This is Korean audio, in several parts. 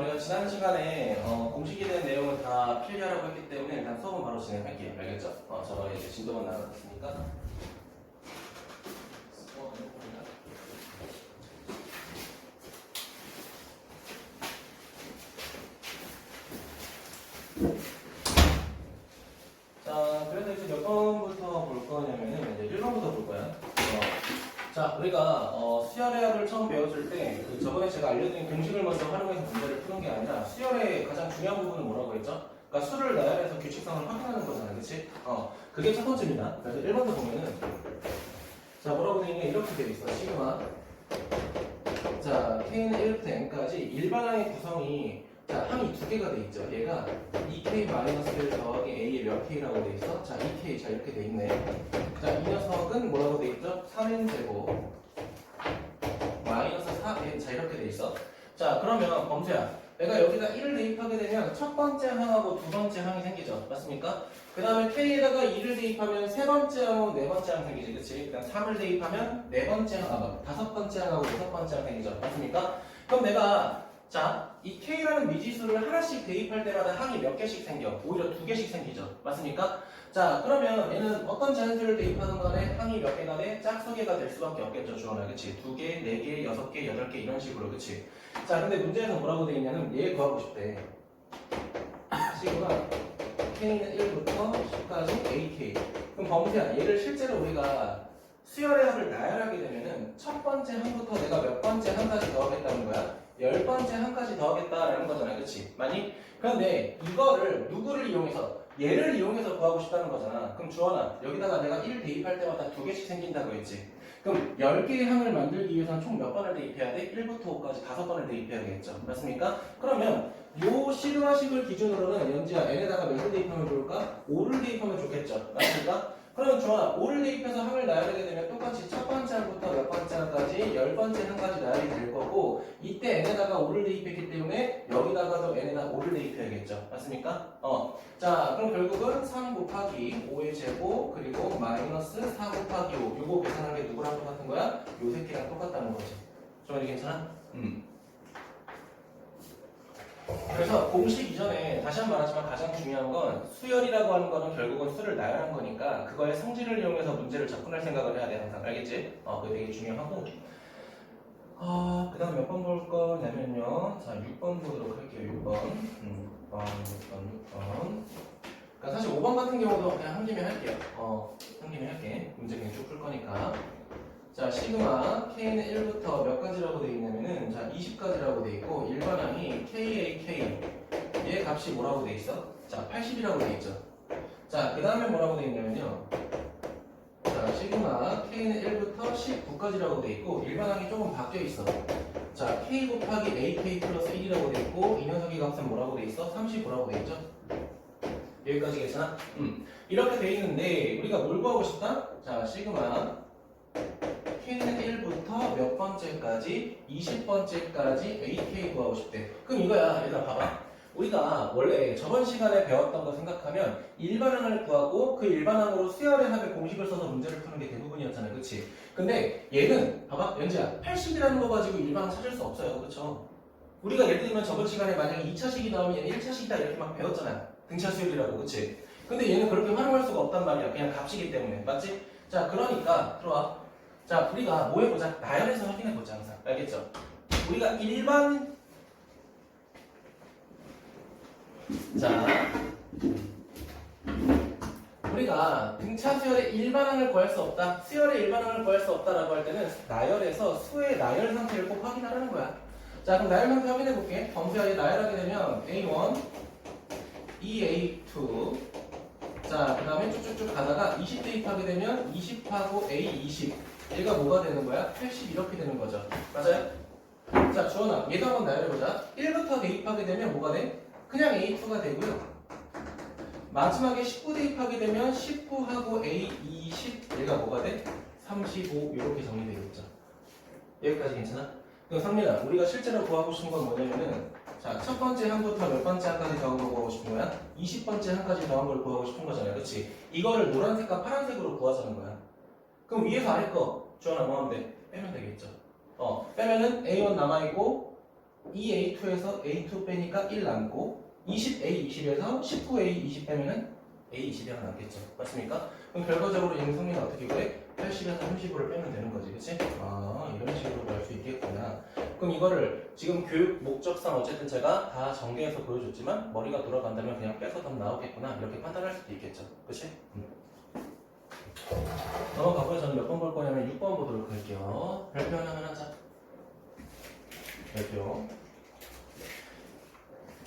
우리가 지난 시간에 공식에 대한 내용을 다 필기하라고 했기 때문에 일단 수업은 바로 진행할게요. 알겠죠? 저번에 이제 진도만 나눴으니까. 자, 그래서 이제 몇 번부터 볼 거냐면은 이제 1번부터 볼 거야. 자, 우리가 수열회화를 처음 배웠을 때 저번에 제가 알려드린 공식을 먼저 활용해서 문제를 푸는 게 아니라 수열의 가장 중요한 부분은 뭐라고 했죠? 그러니까 수를 나열해서 규칙성을 확인하는 거잖아, 그렇지? 그게 첫 번째입니다. 그래서 1번도 보면은 자, 뭐라고 되어 있냐? 이렇게 되어 있어. 시그마. 자, k는 1부터 n까지 일반항의 구성이 자, 항이 두 개가 돼 있죠. 얘가 2k-1 더하기 a의 몇 k라고 돼 있어? 자, 2k. 자, 이렇게 돼 있네. 자, 이 녀석은 뭐라고 돼 있죠? 3n제곱 마이너스 4n. 자, 이렇게 돼 있어. 자, 그러면 범수야, 내가 여기다 1을 대입하게 되면 첫 번째 항하고 두 번째 항이 생기죠. 맞습니까? 그 다음에 k에다가 2를 대입하면 세 번째 항하고 네 번째 항 생기지. 그치? 그 다음 3을 대입하면 네 번째 항, 다섯 번째 항하고 여섯 번째 항 생기죠. 맞습니까? 그럼 내가 자, 이 k라는 미지수를 하나씩 대입할 때마다 항이 몇 개씩 생겨? 오히려 두 개씩 생기죠. 맞습니까? 자, 그러면 얘는 어떤 자연수를 대입하는 간에 항이 몇 개가 돼? 짝수개가 될 수밖에 없겠죠, 주원아. 그치? 두 개, 네 개, 여섯 개, 여덟 개 이런 식으로. 그치? 자, 근데 문제에서 뭐라고 되어 있냐면 얘 구하고 싶대. 시그마 k는 1부터 10까지 ak. 그럼 범수야, 얘를 실제로 우리가 수열의 합을 나열하게 되면은 첫 번째 항부터 내가 몇 번째 항까지 더하겠다는 거야? 10번째 항까지 더하겠다라는 거잖아. 그치? 많이? 그런데 이거를 누구를 이용해서? 얘를 이용해서 구하고 싶다는 거잖아. 그럼 주원아, 여기다가 내가 1 대입할 때마다 두 개씩 생긴다고 했지? 그럼 10개의 항을 만들기 위해서는 총 몇 번을 대입해야 돼? 1부터 5까지 5번을 대입해야 되겠죠. 맞습니까? 그러면 요 시그마식을 기준으로는 연지야 n에다가 몇을 대입하면 좋을까? 5를 대입하면 좋겠죠. 맞습니까? 그러면 주원아, 5를 대입해서 항을 나열하게 되면 똑같이 첫 번째 항부터 몇 번째 항까지 10번째 항까지 나열이 될 거고, 이때 n에다가 5를 대입했기 때문에 여기다가도 n에다 5를 대입해야겠죠. 맞습니까? 자, 그럼 결국은 3 곱하기 5의 제곱 그리고 마이너스 4 곱하기 5 요거 계산한 게 누구랑 똑같은 거야? 요 새끼랑 똑같다는 거지. 주원이 괜찮아? 그래서 공식 이전에 다시 한 번 말하지만 가장 중요한 건 수열이라고 하는 거는 결국은 수를 나열한 거니까 그거의 성질을 이용해서 문제를 접근할 생각을 해야 돼. 항상. 알겠지? 그게 되게 중요하고, 그 다음 몇 번 볼 거냐면요, 자 6번 보도록 할게요. 6번 6번. 그러니까 사실 5번 같은 경우도 그냥 한 김에 할게요. 한 김에 할게. 문제 그냥 쭉 풀 거니까. 자, 시그마 k는 1부터 몇 가지라고 되어 있냐면은 자 20까지라고 되어 있고, 일반항이 kak 얘 값이 뭐라고 되어 있어? 자 80이라고 되어 있죠. 자, 그 다음에 뭐라고 되어 있냐면요, 자 시그마 k는 1부터 19까지라고 되어 있고, 일반항이 조금 바뀌어 있어. 자 k 곱하기 ak 플러스 1이라고 되어 있고, 이 녀석의 값은 뭐라고 되어 있어? 35라고 되어 있죠. 여기까지 괜찮아? 이렇게 되어 있는데 우리가 뭘 구하고 싶다? 자 시그마 k는 1부터 몇 번째까지 20번째까지 ak 구하고 싶대. 그럼 이거야. 얘들아 봐봐. 우리가 원래 저번 시간에 배웠던 거 생각하면 일반항을 구하고 그 일반항으로 수열의 합의 공식을 써서 문제를 푸는 게 대부분이었잖아요. 그치? 근데 얘는 봐봐. 연지야, 80이라는 거 가지고 일반항 찾을 수 없어요. 그쵸? 우리가 예를 들면 저번 시간에 만약에 2차식이 나오면 얘는 1차식이다 이렇게 막 배웠잖아. 등차 수열이라고. 그치? 근데 얘는 그렇게 활용할 수가 없단 말이야. 그냥 값이기 때문에. 맞지? 자, 그러니까 들어와. 자, 우리가 뭐 해보자? 나열해서 확인해보자. 항상. 알겠죠? 우리가 일반 자, 우리가 등차 수열의 일반항을 구할 수 없다, 수열의 일반항을 구할 수 없다라고 할 때는 나열해서 수의 나열 상태를 꼭 확인하라는 거야. 자, 그럼 나열 상태 확인해볼게. 범수야, 얘 나열하게 되면 A1, EA2, 자, 그 다음에 쭉쭉쭉 가다가 20 대입하게 되면 20하고 A20, 얘가 뭐가 되는 거야? 80 이렇게 되는 거죠. 맞아요? 자, 주원아, 얘도 한번 나열해보자. 1부터 대입하게 되면 뭐가 돼? 그냥 A2가 되고요. 마지막에 19 대입하게 되면 19하고 A20, 얘가 뭐가 돼? 35 이렇게 정리되겠죠. 여기까지 괜찮아? 그럼 상민아, 우리가 실제로 구하고 싶은 건 뭐냐면은 자, 첫 번째 항부터 몇 번째 항까지 더한 걸 구하고 싶은 거야? 20번째 항까지 더한 걸 구하고 싶은 거잖아요. 그치? 이거를 노란색과 파란색으로 구하자는 거야. 그럼 위에서 아래 거 주원아 뭐 하면 돼? 빼면 되겠죠. 빼면은 A1 남아있고 2A2에서 A2 빼니까 1 남고 20A20에서 19A20 빼면은 A20이 하나 남겠죠. 맞습니까? 그럼 결과적으로 이 성민은 어떻게 구해? 80에서 35를 빼면 되는 거지, 그치? 아, 이런 식으로 볼 수 있겠구나. 그럼 이거를 지금 교육 목적상 어쨌든 제가 다 전개해서 보여줬지만 머리가 돌아간다면 그냥 빼서 답 나오겠구나 이렇게 판단할 수도 있겠죠. 그치? 넘어가고요. 저는 몇 번 볼 거냐면 6번 보도록 할게요. 별표 하나만 하자. 별표.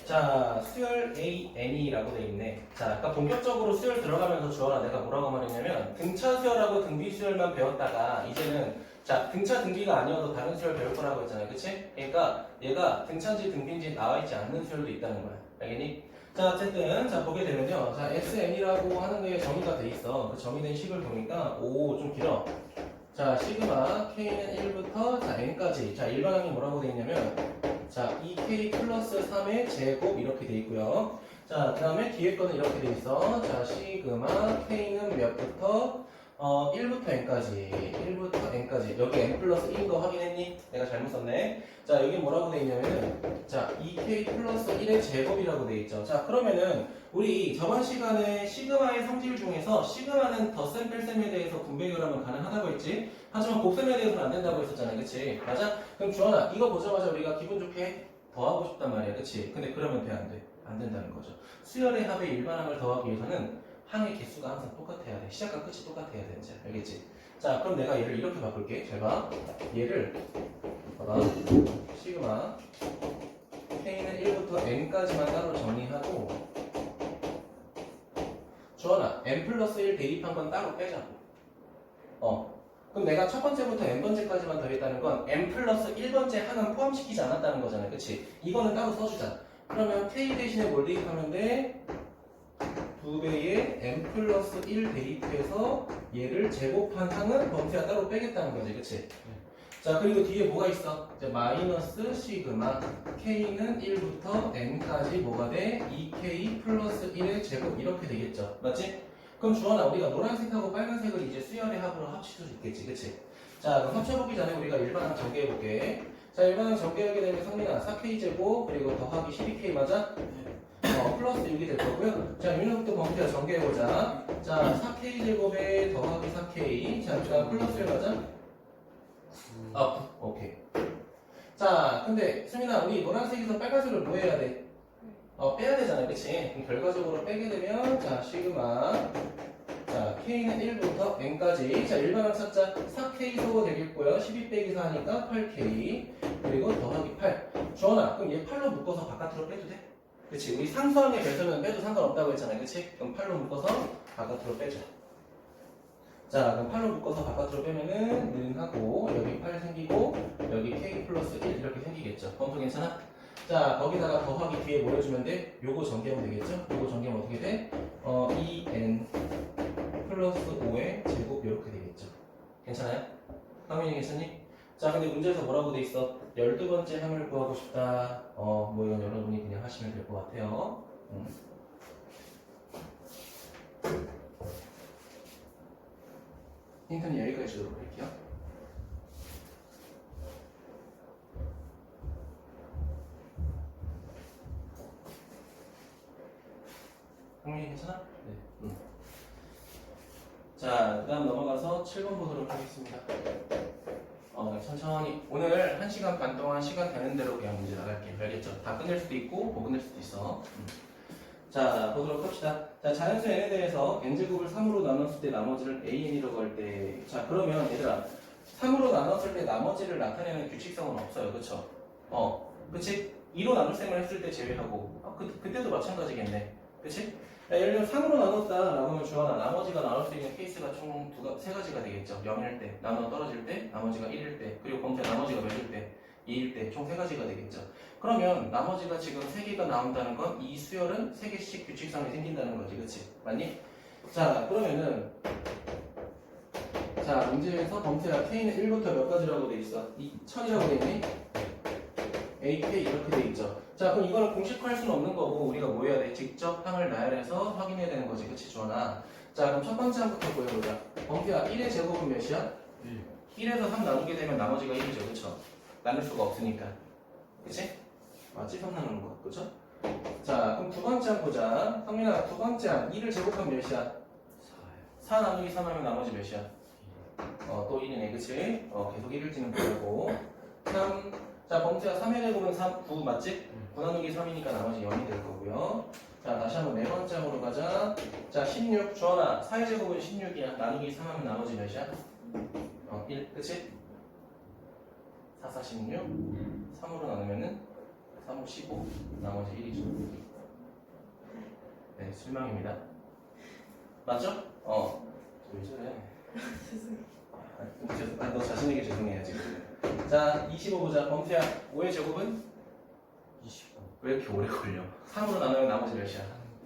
자, 수열 AN이라고 돼 있네. 자, 아까 본격적으로 수열 들어가면서 주어라 내가 뭐라고 말했냐면 등차 수열하고 등비 수열만 배웠다가 이제는 자, 등차 등비가 아니어도 다른 수열 배울 거라고 했잖아요. 그치? 그러니까 얘가 등차인지 등비인지 나와 있지 않는 수열도 있다는 거야. 알겠니? 자, 어쨌든 자 보게 되면요. 자, SN이라고 하는 게 정의가 돼 있어. 그 정의된 식을 보니까 오, 좀 길어. 자, 시그마 K는 1부터 자, N까지. 자, 일반항이 뭐라고 돼 있냐면 자, 2K 플러스 3의 제곱 이렇게 돼 있고요. 자, 그 다음에 뒤에 거는 이렇게 돼 있어. 자, 시그마 K는 몇부터 1부터 N까지. 1부터 N까지. 여기 N 플러스 1인 거 확인했니? 내가 잘못 썼네. 자, 여기 뭐라고 돼 있냐면은 자, 2K 플러스 1의 제곱이라고 돼 있죠. 자, 그러면은 우리 저번 시간에 시그마의 성질 중에서 시그마는 덧셈 뺄셈에 대해서 분배 결함은 가능하다고 했지. 하지만 곱셈에 대해서는 안 된다고 했었잖아. 그치? 맞아? 그럼 주원아, 이거 보자마자 우리가 기분 좋게 더하고 싶단 말이야. 그치? 근데 그러면 돼, 안 돼? 안 된다는 거죠. 수열의 합의 일반항을 더하기 위해서는 항의 개수가 항상 똑같아야 돼. 시작과 끝이 똑같아야 돼. 이제. 알겠지? 자, 그럼 내가 얘를 이렇게 바꿀게. 잘 봐. 얘를 봐봐. 시그마 K는 1부터 N까지만 따로 정리하고 주원아, N 플러스 1 대입한 건 따로 빼자고. 그럼 내가 첫 번째부터 N번째까지만 더했다는 건 N 플러스 1번째 항은 포함시키지 않았다는 거잖아요. 그치? 이거는 따로 써주자. 그러면 K 대신에 뭘 대입하면 돼? 2배의 N 플러스 1 대입해서 얘를 제곱한 항은 범위가 따로 빼겠다는 거지. 그치? 자, 그리고 뒤에 뭐가 있어? 이제 마이너스 시그마 K는 1부터 N까지 뭐가 돼? 2K 플러스 1의 제곱 이렇게 되겠죠. 맞지? 그럼 주원아, 우리가 노란색하고 빨간색을 이제 수열의 합으로 합칠 수 있겠지. 그치? 자, 그럼 합쳐보기 전에 우리가 일반항 전개해볼게. 자, 일반항 전개하게 되면 성민아 4K 제곱 그리고 더하기 12K 맞아? 플러스 6이 될 거고요. 자, 윤석도 범위가 전개해보자. 자, 4K 제곱에 더하기 4K. 자, 그 다음 플러스 1 맞아? 오케이. 자, 근데 수민아, 우리 노란색에서 빨간색을 뭐 해야 돼? 빼야 되잖아, 그치? 그럼 결과적으로 빼게 되면, 자, 시그마. 자, K는 1부터 N까지. 자, 일반항 찾자. 4K 소거 되겠고요. 12 빼기 4니까 8K. 그리고 더하기 8. 주원아, 그럼 얘 8로 묶어서 바깥으로 빼도 돼? 그치? 우리 상수항의 배수는 빼도 상관없다고 했잖아, 그치? 그럼 8로 묶어서 바깥으로 빼자. 자, 그럼 8로 묶어서 바깥으로 빼면은 는 하고 여기 8 생기고 여기 K 플러스 1 이렇게 생기겠죠. 범수 괜찮아? 자, 거기다가 더하기 뒤에 뭐 해주면 돼? 요거 전개하면 되겠죠? 요거 전개하면 어떻게 돼? 2n 플러스 5의 제곱 이렇게 되겠죠. 괜찮아요? 화면이 괜찮니? 자, 근데 문제에서 뭐라고 돼 있어? 12번째 항을 구하고 싶다. 뭐 이건 여러분이 그냥 하시면 될 것 같아요. 힌트는 여기까지 주도록 할게요. 형님 괜찮아? 네. 자, 그 다음 넘어가서 7번 보도록 하겠습니다. 천천히. 오늘 1시간 반 동안 시간 되는 대로 그냥 문제 나갈게요. 알겠죠? 다 끝낼 수도 있고, 못 끝낼 수도 있어. 자, 보도록 합시다. 자, 자연수 n에 대해서 n제곱을 3으로 나눴을 때 나머지를 an이라고 할 때, 자, 그러면 얘들아, 3으로 나눴을 때 나머지를 나타내는 규칙성은 없어요. 그쵸? 그치? 2로 나눌 셈을 했을 때 제외하고, 그때도 마찬가지겠네. 그치? 자, 예를 들면 3으로 나눴다라고 하면 주하나 나머지가 나올 수 있는 케이스가 총 세 가지가 되겠죠. 0일 때, 나눠 떨어질 때, 나머지가 1일 때, 그리고 범죄 나머지가 몇일 때, 2일 때, 총 세 가지가 되겠죠. 그러면 나머지가 지금 3개가 나온다는 건 이 수열은 3개씩 규칙성이 생긴다는 거지. 그치? 맞니? 자, 그러면은 자, 문제에서 범죄가 K는 1부터 몇 가지라고 돼 있어? 1000이라고 돼 있니? AK 이렇게 돼 있죠. 자, 그럼 이거는 공식화할 수는 없는 거고 우리가 뭐 해야 돼? 직접 항을 나열해서 확인해야 되는 거지. 그치, 주원아? 자, 그럼 첫 번째 항부터 보여보자. 범죄야, 1의 제곱은 몇이야? 1에서 3 나누게 되면 나머지가 1이죠. 그쵸? 나눌 수가 없으니까. 그치? 맞지? 3 나누는 거. 그쵸? 자, 그럼 두 번째 항 보자. 성민아, 두 번째 항 2를 제곱하면 몇이야? 4 나누기 3 하면 나머지 몇이야? 또 1이네, 그치? 계속 1일지는 보려고. 3. 자, 범수야, 3의 제곱은 3, 9 맞지? 9 나누기 3이니까 나머지 0이 될 거고요. 자, 다시 한번 네 번째 항으로 가자. 자, 16. 주원아, 4의 제곱은 16이야. 나누기 3 하면 나머지 몇이야? 1, 그치? 4, 4, 16. 3으로 나누면은 3, 5, 15. 나머지 1이죠. 네, 실망입니다. 맞죠? 왜 저래? 너 자신에게 죄송해요, 지금. 자, 25 보자. 범수야, 5의 제곱은? 25. 왜 이렇게 오래 걸려? 3으로 나누면 나머지 몇이야?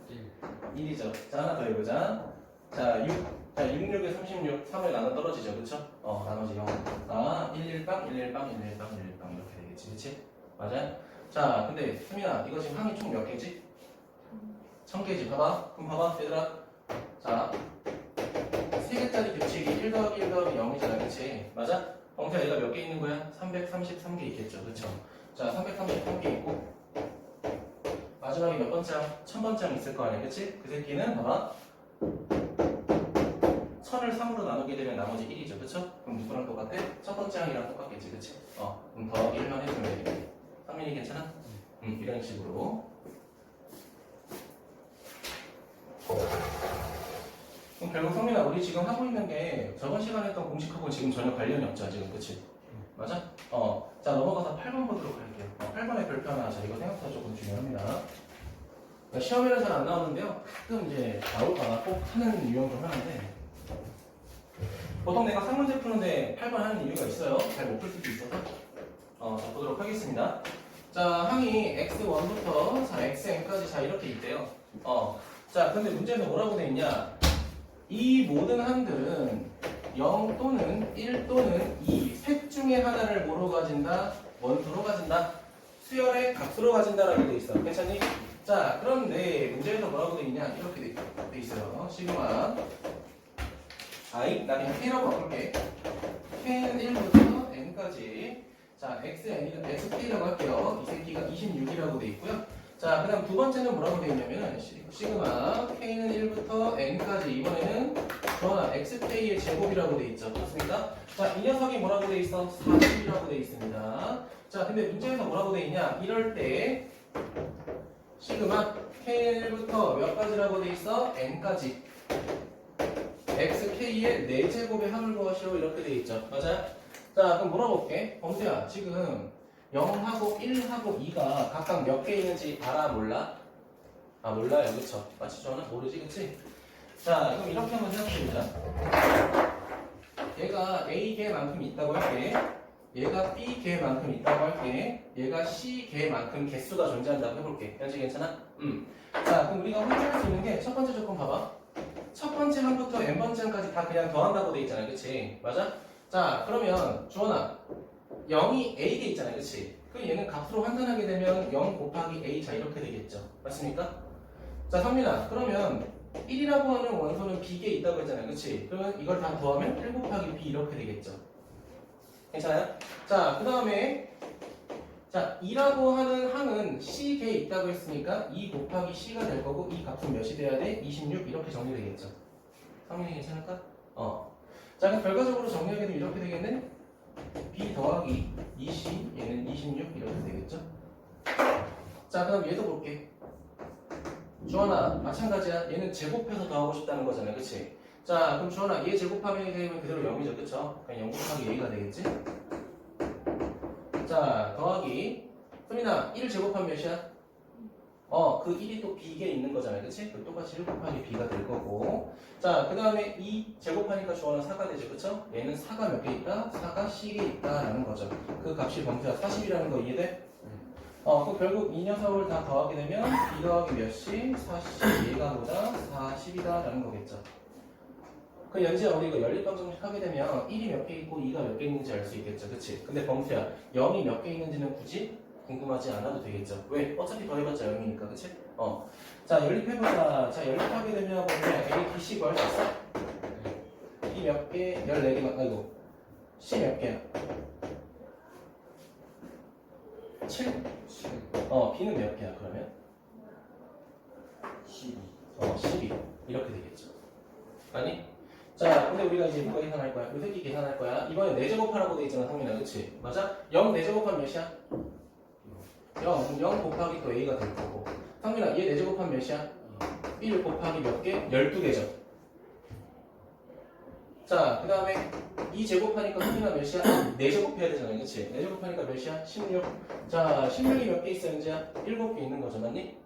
1. 1이죠. 자, 하나 더 해보자. 자, 6. 자, 6, 6에 36. 3을 나눠 떨어지죠. 그쵸? 나머지 0. 1, 1빵, 1, 1빵, 1, 1빵, 1, 1빵. 이렇게 되겠지. 그치? 맞아요? 자, 근데, 수민아, 이거 지금 항이 총 몇 개지? 1000개지. 봐봐. 그럼 봐봐, 얘들아. 자, 3개짜리 규칙이 1 더하기 1 더하기 0이잖아. 그치? 맞아? 범수야, 얘가 몇 개 있는 거야? 333개 있겠죠. 그쵸? 자, 333개 있고, 마지막에 몇 번째 항? 1000번째 항 있을 거 아니야. 그치? 그 새끼는, 봐봐. 1000을 3으로 나누게 되면 나머지 1이죠. 그쵸? 그럼 누구랑 똑같아? 첫 번째 항이랑 똑같겠지. 그치? 그럼 더하기 1만 해주면 되겠네. 상민이 괜찮아? 이런 식으로. 그럼 결국 성민아, 우리 지금 하고 있는 게 저번 시간에 했던 공식하고 지금 전혀 관련이 없죠. 지금. 그치? 맞아? 자, 넘어가서 8번 보도록 할게요. 8번의 별표 하나. 자, 이거 생각보다 조금 중요합니다. 그러니까 시험에는 잘 안 나오는데요. 가끔 이제 나올까봐 꼭 하는 유형 좀 하는데, 보통 내가 상문제 푸는데 8번 하는 이유가 있어요. 잘 못 풀 수도 있어서. 자, 보도록 하겠습니다. 자, 항이 x1부터 자, xn까지 자, 이렇게 있대요. 자, 근데 문제는 뭐라고 돼 있냐? 이 모든 항들은 0 또는 1 또는 2 셋 중에 하나를 뭐로 가진다? 원소로 가진다. 수열의 값으로 가진다라고 돼 있어. 괜찮니? 자, 그런데 문제에서 뭐라고 돼 있냐? 이렇게 돼 있어요. 시그마 i, 나 그냥 k라고 바꿀게. k는 1부터 n까지. 자, xk라고 할게요. 이 새끼가 26이라고 돼 있고요. 자, 그 다음 두 번째는 뭐라고 돼 있냐면은 시그마 k는 1부터 n까지. 이번에는 주원아 xk의 제곱이라고 돼 있죠. 그렇습니까? 자, 이 녀석이 뭐라고 돼 있어? 40이라고 돼 있습니다. 자, 근데 문제에서 뭐라고 돼 있냐? 이럴 때 시그마 k는 1부터 몇 가지라고 돼 있어? n까지. xk의 4제곱의 합을 구하시오. 이렇게 돼 있죠. 맞아요? 자, 그럼 물어볼게. 범수야, 지금 0하고 1하고 2가 각각 몇 개 있는지 알아? 몰라? 몰라요. 그쵸? 맞지? 저는 모르지? 그치? 자, 그럼 이렇게 한번 생각해보자. 얘가 A개만큼 있다고 할게. 얘가 B개만큼 있다고 할게. 얘가 C개만큼 개수가 존재한다고 해볼게. 현재 괜찮아? 자, 그럼 우리가 확인할 수 있는 게 첫 번째 조건 봐봐. 첫 번째 항부터 n번째 항까지 다 그냥 더한다고 돼 있잖아. 그치? 맞아? 자, 그러면 주원아 0이 A개 있잖아요. 그치? 그럼 얘는 값으로 환산하게 되면 0 곱하기 A. 자, 이렇게 되겠죠. 맞습니까? 자, 성민아, 그러면 1이라고 하는 원소는 B개 있다고 했잖아요. 그치? 그러면 이걸 다 더하면 1 곱하기 B 이렇게 되겠죠. 괜찮아요? 자, 그 다음에 자, 2라고 하는 항은 C개에 있다고 했으니까 2 곱하기 C가 될 거고 이 값은 몇이 돼야 돼? 26 이렇게 정리되겠죠. 성민이 괜찮을까? 자, 그럼 결과적으로 정리하게 되면 이렇게 되겠네? B 더하기 2C 얘는 26 이렇게 되겠죠? 자, 그 다음 얘도 볼게. 주원아, 마찬가지야. 얘는 제곱해서 더하고 싶다는 거잖아요. 그치? 자, 그럼 주원아, 얘 제곱하면 되면 그대로 0이죠. 그쵸? 그냥 0 곱하기 A가 되겠지? 자, 더하기. 수민아, 1 제곱하면 몇이야? 그 1이 또 B개에 있는 거잖아요. 그치? 그 똑같이 1 곱하기 B가 될 거고. 자, 그 다음에 2 제곱하니까 주원은 4가 되죠. 그쵸? 얘는 4가 몇 개 있다? 4가 C개에 있다라는 거죠. 그 값이 범수야 40이라는 거 이해돼? 그럼 결국 이 녀석을 다 더하게 되면 B 더하기 몇이? 40, 얘가 보다 40이다라는 거겠죠. 그 연지야, 우리 이거 연립방정식 하게 되면 1이 몇 개 있고 2가 몇 개 있는지 알 수 있겠죠. 그치? 근데 범수야, 0이 몇 개 있는지는 굳이 궁금하지 않아도 되겠죠. 왜? 어차피 더해봤자 0이니까. 그치? 자, 연립해보자. 자, 연립하게 되면 범수야, A, B, C 구할 수 있어? B 몇 개? 14개만, 아이고. C 몇 개야? 7? 7 b는 몇 개야 그러면? 12 12 이렇게 되겠죠. 아니? 자, 근데 우리가 이제 누가 계산할 거야? 이 새끼 계산할 거야. 이번에 4제곱하라고 돼 있잖아, 상민아. 그치? 맞아? 0 4제곱하면 몇이야? 0 곱하기 또 a가 될 거고. 상민아, 얘 4제곱하면 몇이야? 1 곱하기 몇 개? 12개죠. 자, 그 다음에 2제곱하니까 상민아 몇이야? 4제곱 해야 되잖아, 그치? 4제곱하니까 몇이야? 16. 자, 16이 몇 개 있어, 현재야? 7개 있는 거죠, 맞니?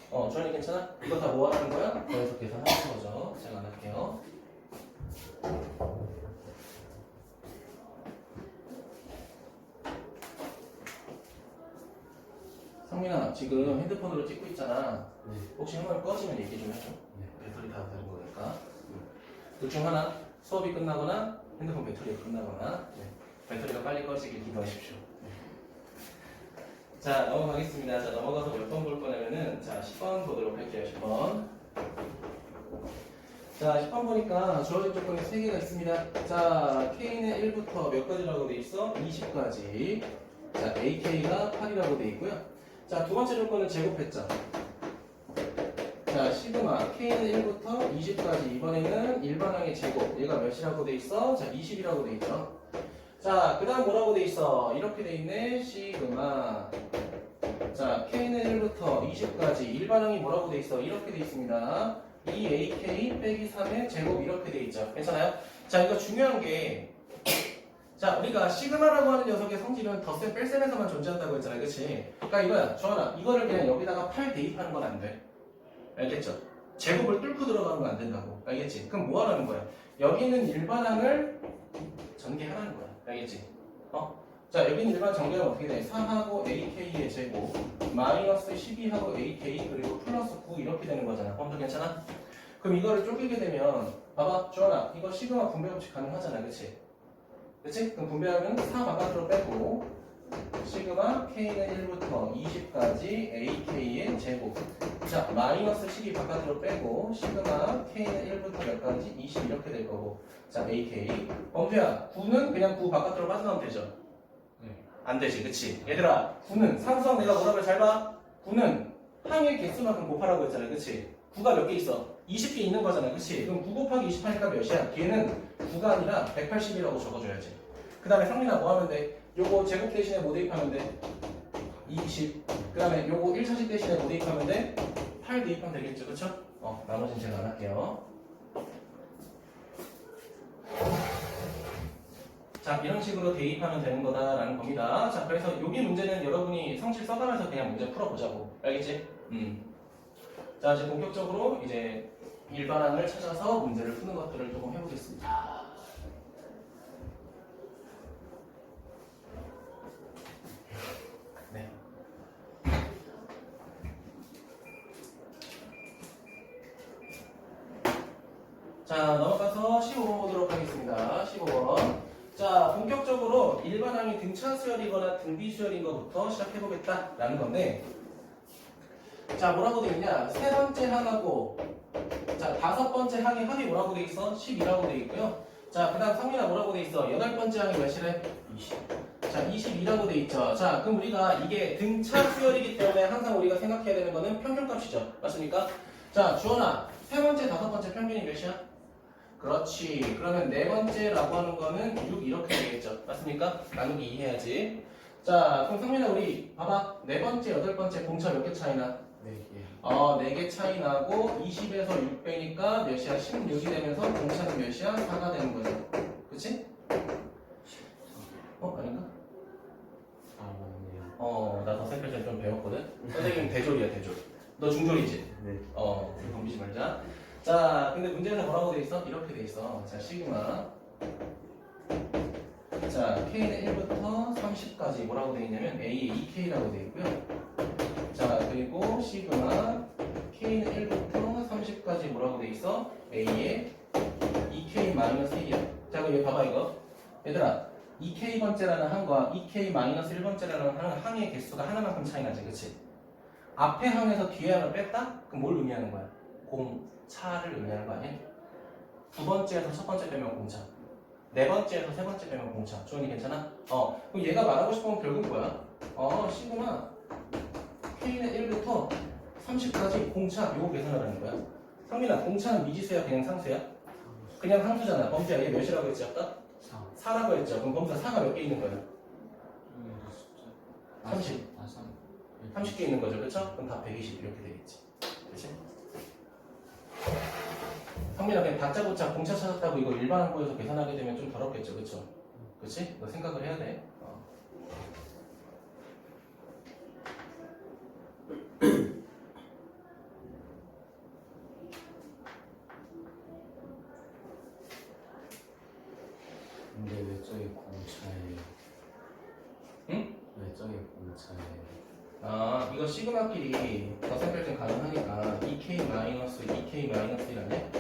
주환이 괜찮아? 이거 다 모아라는 거야? 거기서 계산하는 거죠. 제가 안 할게요. 상민아, 지금 핸드폰으로 찍고 있잖아. 네. 혹시 화면 꺼지면 얘기 좀 해줘. 네. 배터리 다 되는 거니까. 둘 중 하나, 수업이 끝나거나 핸드폰 배터리가 끝나거나 배터리가 빨리 꺼지길 기도하십시오. 자, 넘어가겠습니다. 자, 넘어가서 몇 번 볼 거냐면은, 자, 10번 보도록 할게요. 10번. 자, 10번 보니까 주어진 조건이 3개가 있습니다. 자, K는 1부터 몇 가지라고 돼 있어? 20까지. 자, AK가 8이라고 돼 있고요. 자, 두 번째 조건은 제곱했죠. 자, 시그마 K는 1부터 20까지. 이번에는 일반항의 제곱. 얘가 몇이라고 돼 있어? 자, 20이라고 돼 있죠. 자, 그 다음 뭐라고 돼 있어? 이렇게 돼 있네. 시그마. 자, K는 1부터 20까지. 일반항이 뭐라고 돼 있어? 이렇게 돼 있습니다. 2AK 빼기 3의 제곱 이렇게 돼 있죠. 괜찮아요? 자, 이거 중요한 게, 자, 우리가 시그마라고 하는 녀석의 성질은 덧셈 뺄셈에서만 존재한다고 했잖아요. 그치? 그러니까 이거야. 주원아, 이거를 그냥 여기다가 8 대입하는 건 안 돼. 알겠죠? 제곱을 뚫고 들어가는 건 안 된다고. 알겠지? 그럼 뭐 하라는 거야? 여기는 일반항을 전개하라는 거야. 알겠지? 자, 여기는 일반 전개하면 어떻게 돼? 4하고 AK의 제곱 마이너스 12하고 AK 그리고 플러스 9 이렇게 되는 거잖아. 범수 괜찮아? 그럼 이거를 쪼개게 되면 봐봐, 주원아, 이거 시그마 분배 법칙 가능하잖아. 그치? 그치? 그럼 분배하면 4 바깥으로 빼고 시그마 K는 1부터 20까지 AK의 제곱. 자, 마이너스 12 바깥으로 빼고 시그마 K는 1부터 몇 가지? 20 이렇게 될 거고. 자, AK. 범수야, 9는 그냥 9 바깥으로 빠져나오면 되죠? 네. 안 되지, 그치? 얘들아, 9는 상수항 내가 뭐라고 잘 봐? 9는 항의 개수만큼 곱하라고 했잖아, 그치? 9가 몇 개 있어? 20개 있는 거잖아, 그치? 그럼 9 곱하기 20 하니까 몇이야? 걔는 9가 아니라 180이라고 적어줘야지. 그 다음에 상민아 뭐 하면 돼? 요거 제곱 대신에 뭐 대입하면 돼? 20. 그 다음에 요거 1차식 대신에 뭐 대입하면 돼? 8 대입하면 되겠죠, 그쵸? 나머지는 제가 안 할게요. 자, 이런 식으로 대입하면 되는 거다라는 겁니다. 자, 그래서 여기 문제는 여러분이 성질 써가면서 그냥 문제 풀어보자고. 알겠지? 자, 이제 본격적으로 이제 일반항을 찾아서 문제를 푸는 것들을 조금 해보겠습니다. 네. 자, 넘어가서 15번 보도록 하겠습니다. 15번. 자, 본격적으로 일반항이 등차 수열이거나 등비 수열인 것부터 시작해보겠다라는 건데, 자, 뭐라고 되어 있냐? 세 번째 항하고, 자, 다섯 번째 항의 합이 뭐라고 되어 있어? 10이라고 되어 있고요. 자, 그 다음 상민아 뭐라고 되어 있어? 여덟 번째 항이 몇이래? 20. 자, 22라고 되어 있죠. 자, 그럼 우리가 이게 등차 수열이기 때문에 항상 우리가 생각해야 되는 거는 평균값이죠. 맞습니까? 자, 주원아, 세 번째, 다섯 번째 평균이 몇이야? 그렇지. 그러면 네 번째라고 하는 거는 6 이렇게 되겠죠. 맞습니까? 나누기 2 해야지. 자, 그럼 상민아 우리 봐봐. 네 번째, 여덟 번째 공차 몇 개 차이나? 4개 4개 차이 나고 20에서 6 빼니까 몇이야? 16이 되면서 공차는 몇이야? 4가 되는 거죠. 그치? 아닌가? 맞네요. 나 덧셈 뺄 좀 배웠거든? 선생님 대졸이야, 대졸. 너 중졸이지? 네. 덤비지 말자. 자, 근데 문제에서 뭐라고 돼 있어? 이렇게 돼 있어. 자, 시그마. 자, K는 1부터 30까지 뭐라고 돼 있냐면 A의 2K라고 돼 있고요. 자, 그리고 시그마 K는 1부터 30까지 뭐라고 돼 있어? A의 2K-1이야. 자, 그럼 여기 봐봐 이거. 얘들아, 2K번째라는 항과 2K-1번째라는 항의 개수가 하나만큼 차이 나지, 그치? 앞에 항에서 뒤에 항을 뺐다? 그럼 뭘 의미하는 거야? 공차를 의미하는 거 아니야? 두 번째에서 첫 번째 빼면 공차. 네 번째에서 세 번째 빼면 공차. 주원이 괜찮아? 그럼 얘가 말하고 싶은 건 결국 뭐야? 시그마 K는 1부터 30까지 공차 요거 계산하라는 거야. 성민아, 공차는 미지수야 그냥 상수야? 그냥 상수잖아. 범수야 얘 몇이라고 했지 아까? 4라고 했죠. 그럼 범수 4가 몇 개 있는 거야? 30. 30개 있는 거죠, 그렇죠? 그럼 다 120 이렇게 되겠지. 그렇지? 성민아 그냥 다짜고짜 공차 찾았다고 이거 일반 항구에서 계산하게 되면 좀 더럽겠죠, 그렇죠? 그렇지? 너 생각을 해야 돼. 근데 왜 저기 공차예요? 응? 왜 저기 공차예요? 이거 시그마끼리 더셈펠팅 가능하니까 2k-2k-1이라네? 네.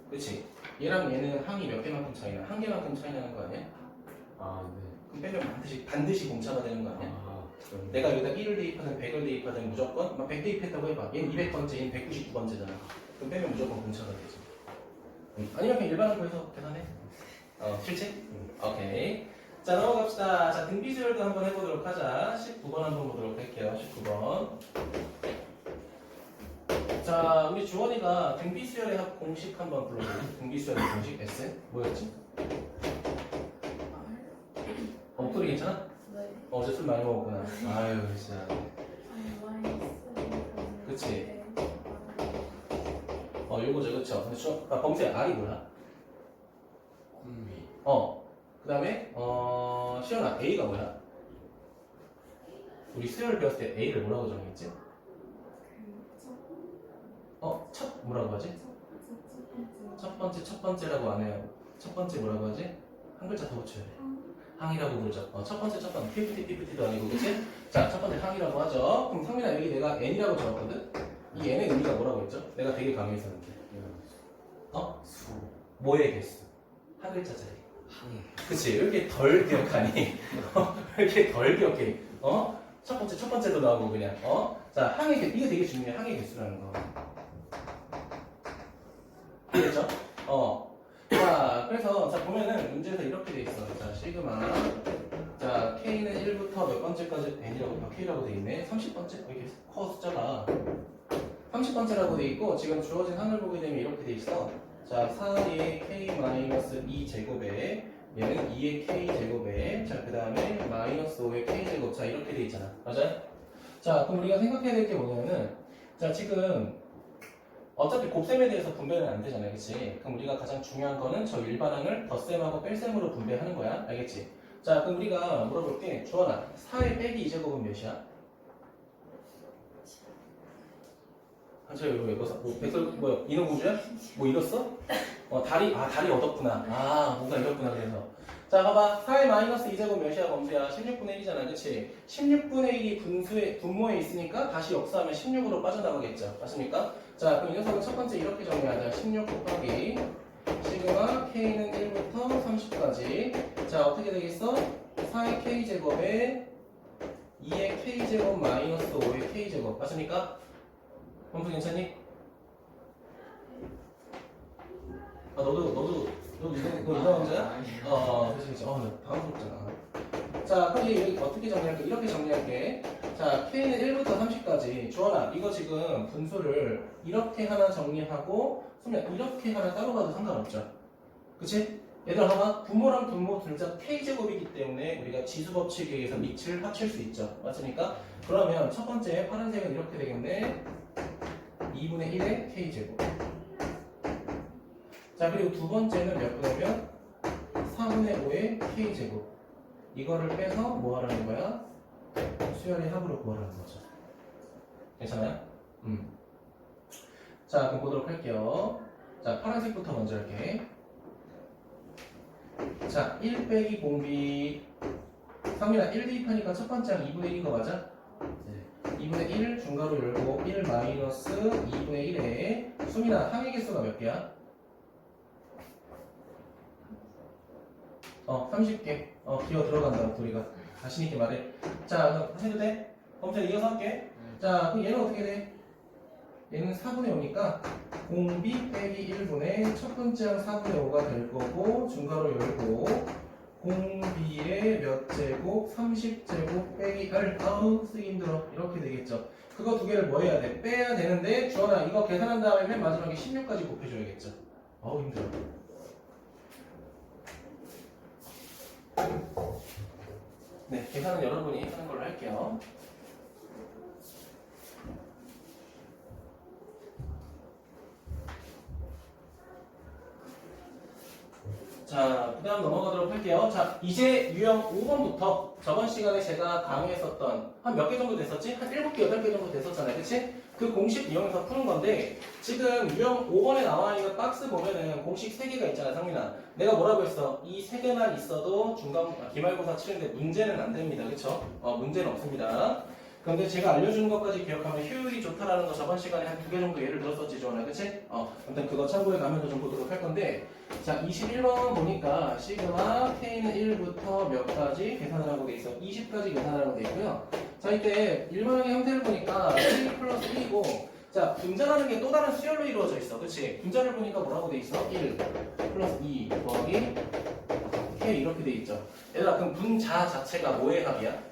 그치? 얘랑 얘는 항이 몇 개만큼 차이나? 한 개만큼 차이 나는 거 아니야? 네. 그럼 빼면 반드시 공차가 되는 거 아니야? 그럼 내가 여기다 1을 대입하든 100을 대입하든 무조건 막 100 대입했다고 해봐. 얘는 200번째, 얘는 199번째잖아. 그럼 빼면 무조건 공차가 되지. 아니면 그냥 일반으로 해서 계산해. 실제? 오케이. 자, 넘어갑시다. 자, 등비수열도 한번 해보도록 하자. 19번 한번 보도록 할게요. 19번. 자, 우리 주원이가 등비수열의 합 공식 한번 불러볼게요. 등비수열의 공식 S 뭐였지? 목소리 괜찮아? 네. 어제 술 많이 먹었구나. 아유 진짜. 그치? 요거죠, 그쵸? 근데 범수야, R이 뭐야? 콤비. 그 다음에, 시연아, A가 뭐야? 우리 수열 배웠을 때 A를 뭐라고 정했지? 첫 뭐라고 하지? 첫 번째라고 안 해요. 첫 번째 뭐라고 하지? 한 글자 더 붙여야 돼. 항이라고 부르죠. 첫 번째, PPT도 아니고, 그치? 자, 첫 번째 항이라고 하죠. 그럼 성민아, 여기 내가 N이라고 적었거든? 이 N의 의미가 뭐라고 했죠? 내가 되게 강의했었는데. 수. 뭐의 개수? 한 글자짜리. 항해. 그치? 왜 이렇게 덜 기억하니? 왜 이렇게 덜 기억해? 첫 번째도 나오고, 그냥. 자, 항의 개수. 이거 되게 중요해. 항의 개수라는 거. 알겠죠? 자, 그래서, 자, 보면은 문제에서 이렇게 돼 있어. 자, 시그마. 자, K는 1부터 몇 번째까지 N이라고, K라고 돼 있네. 30번째? 이렇게 커 숫자가. 30번째라고 돼 있고, 지금 주어진 항을 보게 되면 이렇게 돼 있어. 자, 4의 K-2 제곱에, 얘는 2의 K제곱에, 자, 그 다음에 마이너스 5의 K제곱. 자, 이렇게 돼 있잖아. 맞아요? 자, 그럼 우리가 생각해야 될 게 뭐냐면은, 자, 지금, 어차피 곱셈에 대해서 분배는 안 되잖아요, 그치? 그럼 우리가 가장 중요한 거는 저 일반항을 덧셈하고 뺄셈으로 분배하는 거야, 알겠지? 자, 그럼 우리가 물어볼게. 주원아, 4의 빼기 2제곱은 몇이야? 한철 이거 뭐 백설 뭐야 인어공주야? 뭐 잃었어? 다리 얻었구나. 뭔가 잃었구나 그래서. 자, 봐봐. 4의 마이너스 2제곱 몇이야 범수야? 16분의 1이잖아, 그치? 16분의 1이 분모에 있으니까 다시 역수하면 16으로 빠져나가겠죠, 맞습니까? 자, 그럼 이 녀석은 첫 번째 이렇게 정리하자. 16 곱하기 시그마 K는 1부터 30까지. 자, 어떻게 되겠어? 4의 K제곱에 2의 K제곱 마이너스 5의 K제곱, 맞습니까? 범수 괜찮니? 너도 이거 남자야? 그치. 나 당황스럽잖아. 자, 그럼 얘 어떻게 정리할게? 이렇게 정리할게. 자, K는 1부터 30까지. 주원아, 이거 지금 분수를 이렇게 하나 정리하고, 그러면 이렇게 하나 따로 가도 상관없죠. 그치? 얘들아, 봐봐. 분모랑 분모 둘 다 K제곱이기 때문에 우리가 지수법칙에 의해서 밑을 합칠 수 있죠. 맞습니까? 그러면 첫 번째 파란색은 이렇게 되겠네. 2분의 1의 K제곱. 자, 그리고 두 번째는 몇 분이면 4분의 5의 K제곱. 이거를 빼서 뭐 하라는 거야? 수열의 합으로 구하라는 거죠. 괜찮아요? 자, 그럼 보도록 할게요. 자, 파란색부터 먼저 할게. 자, 1 빼기 공비. 상민아, 1 대입하니까 첫 번째 항 2분의 1인 거 맞아? 2분의 1 중괄호 열고 1 마이너스 2분의 1에 수민아 항의 개수가 몇 개야? 30개. 기어 들어간다 우리가 자신 있게 말해. 자, 해도 돼? 범죄 이어서 할게. 자, 그럼 얘는 어떻게 돼? 얘는 4분의 5니까 공비 빼기 1분의 첫 번째 항 4분의 5가 될 거고 중괄호 열고 공비의 몇 제곱 30제곱 빼기 R 아우 쓰기 힘들어 이렇게 되겠죠. 그거 두 개를 뭐 해야 돼? 빼야 되는데 주원아 이거 계산한 다음에 맨 마지막에 16까지 곱해줘야겠죠. 어우 힘들어. 네 계산은 여러분이 하는 걸로 할게요. 자, 그 다음 넘어가도록 할게요. 자, 이제 유형 5번부터 저번 시간에 제가 강의했었던 한 몇 개 정도 됐었지? 한 7개, 8개 정도 됐었잖아요. 그치? 그 공식 이용해서 푸는 건데 지금 유형 5번에 나와 있는 박스 보면은 공식 3개가 있잖아, 상민아. 내가 뭐라고 했어? 이 3개만 있어도 기말고사 치는데 문제는 안 됩니다. 그쵸? 문제는 없습니다. 근데 제가 알려주는 것까지 기억하면 효율이 좋다라는 거 저번 시간에 한 2개 정도 예를 들었었지, 조원아. 그치? 아무튼 그거 참고해 가면서 좀 보도록 할 건데 자, 21번 보니까 시그마 K는 1부터 몇 가지 계산을 하고 돼 있어. 20까지 계산을 하고 돼 있고요. 자, 이때 일반항의 형태를 보니까 K 플러스 1이고 자, 분자라는 게 또 다른 수열로 이루어져 있어. 그치? 분자를 보니까 뭐라고 돼 있어? 1 플러스 2 더하기 K 이렇게 돼 있죠. 얘들아, 그럼 분자 자체가 뭐의 합이야?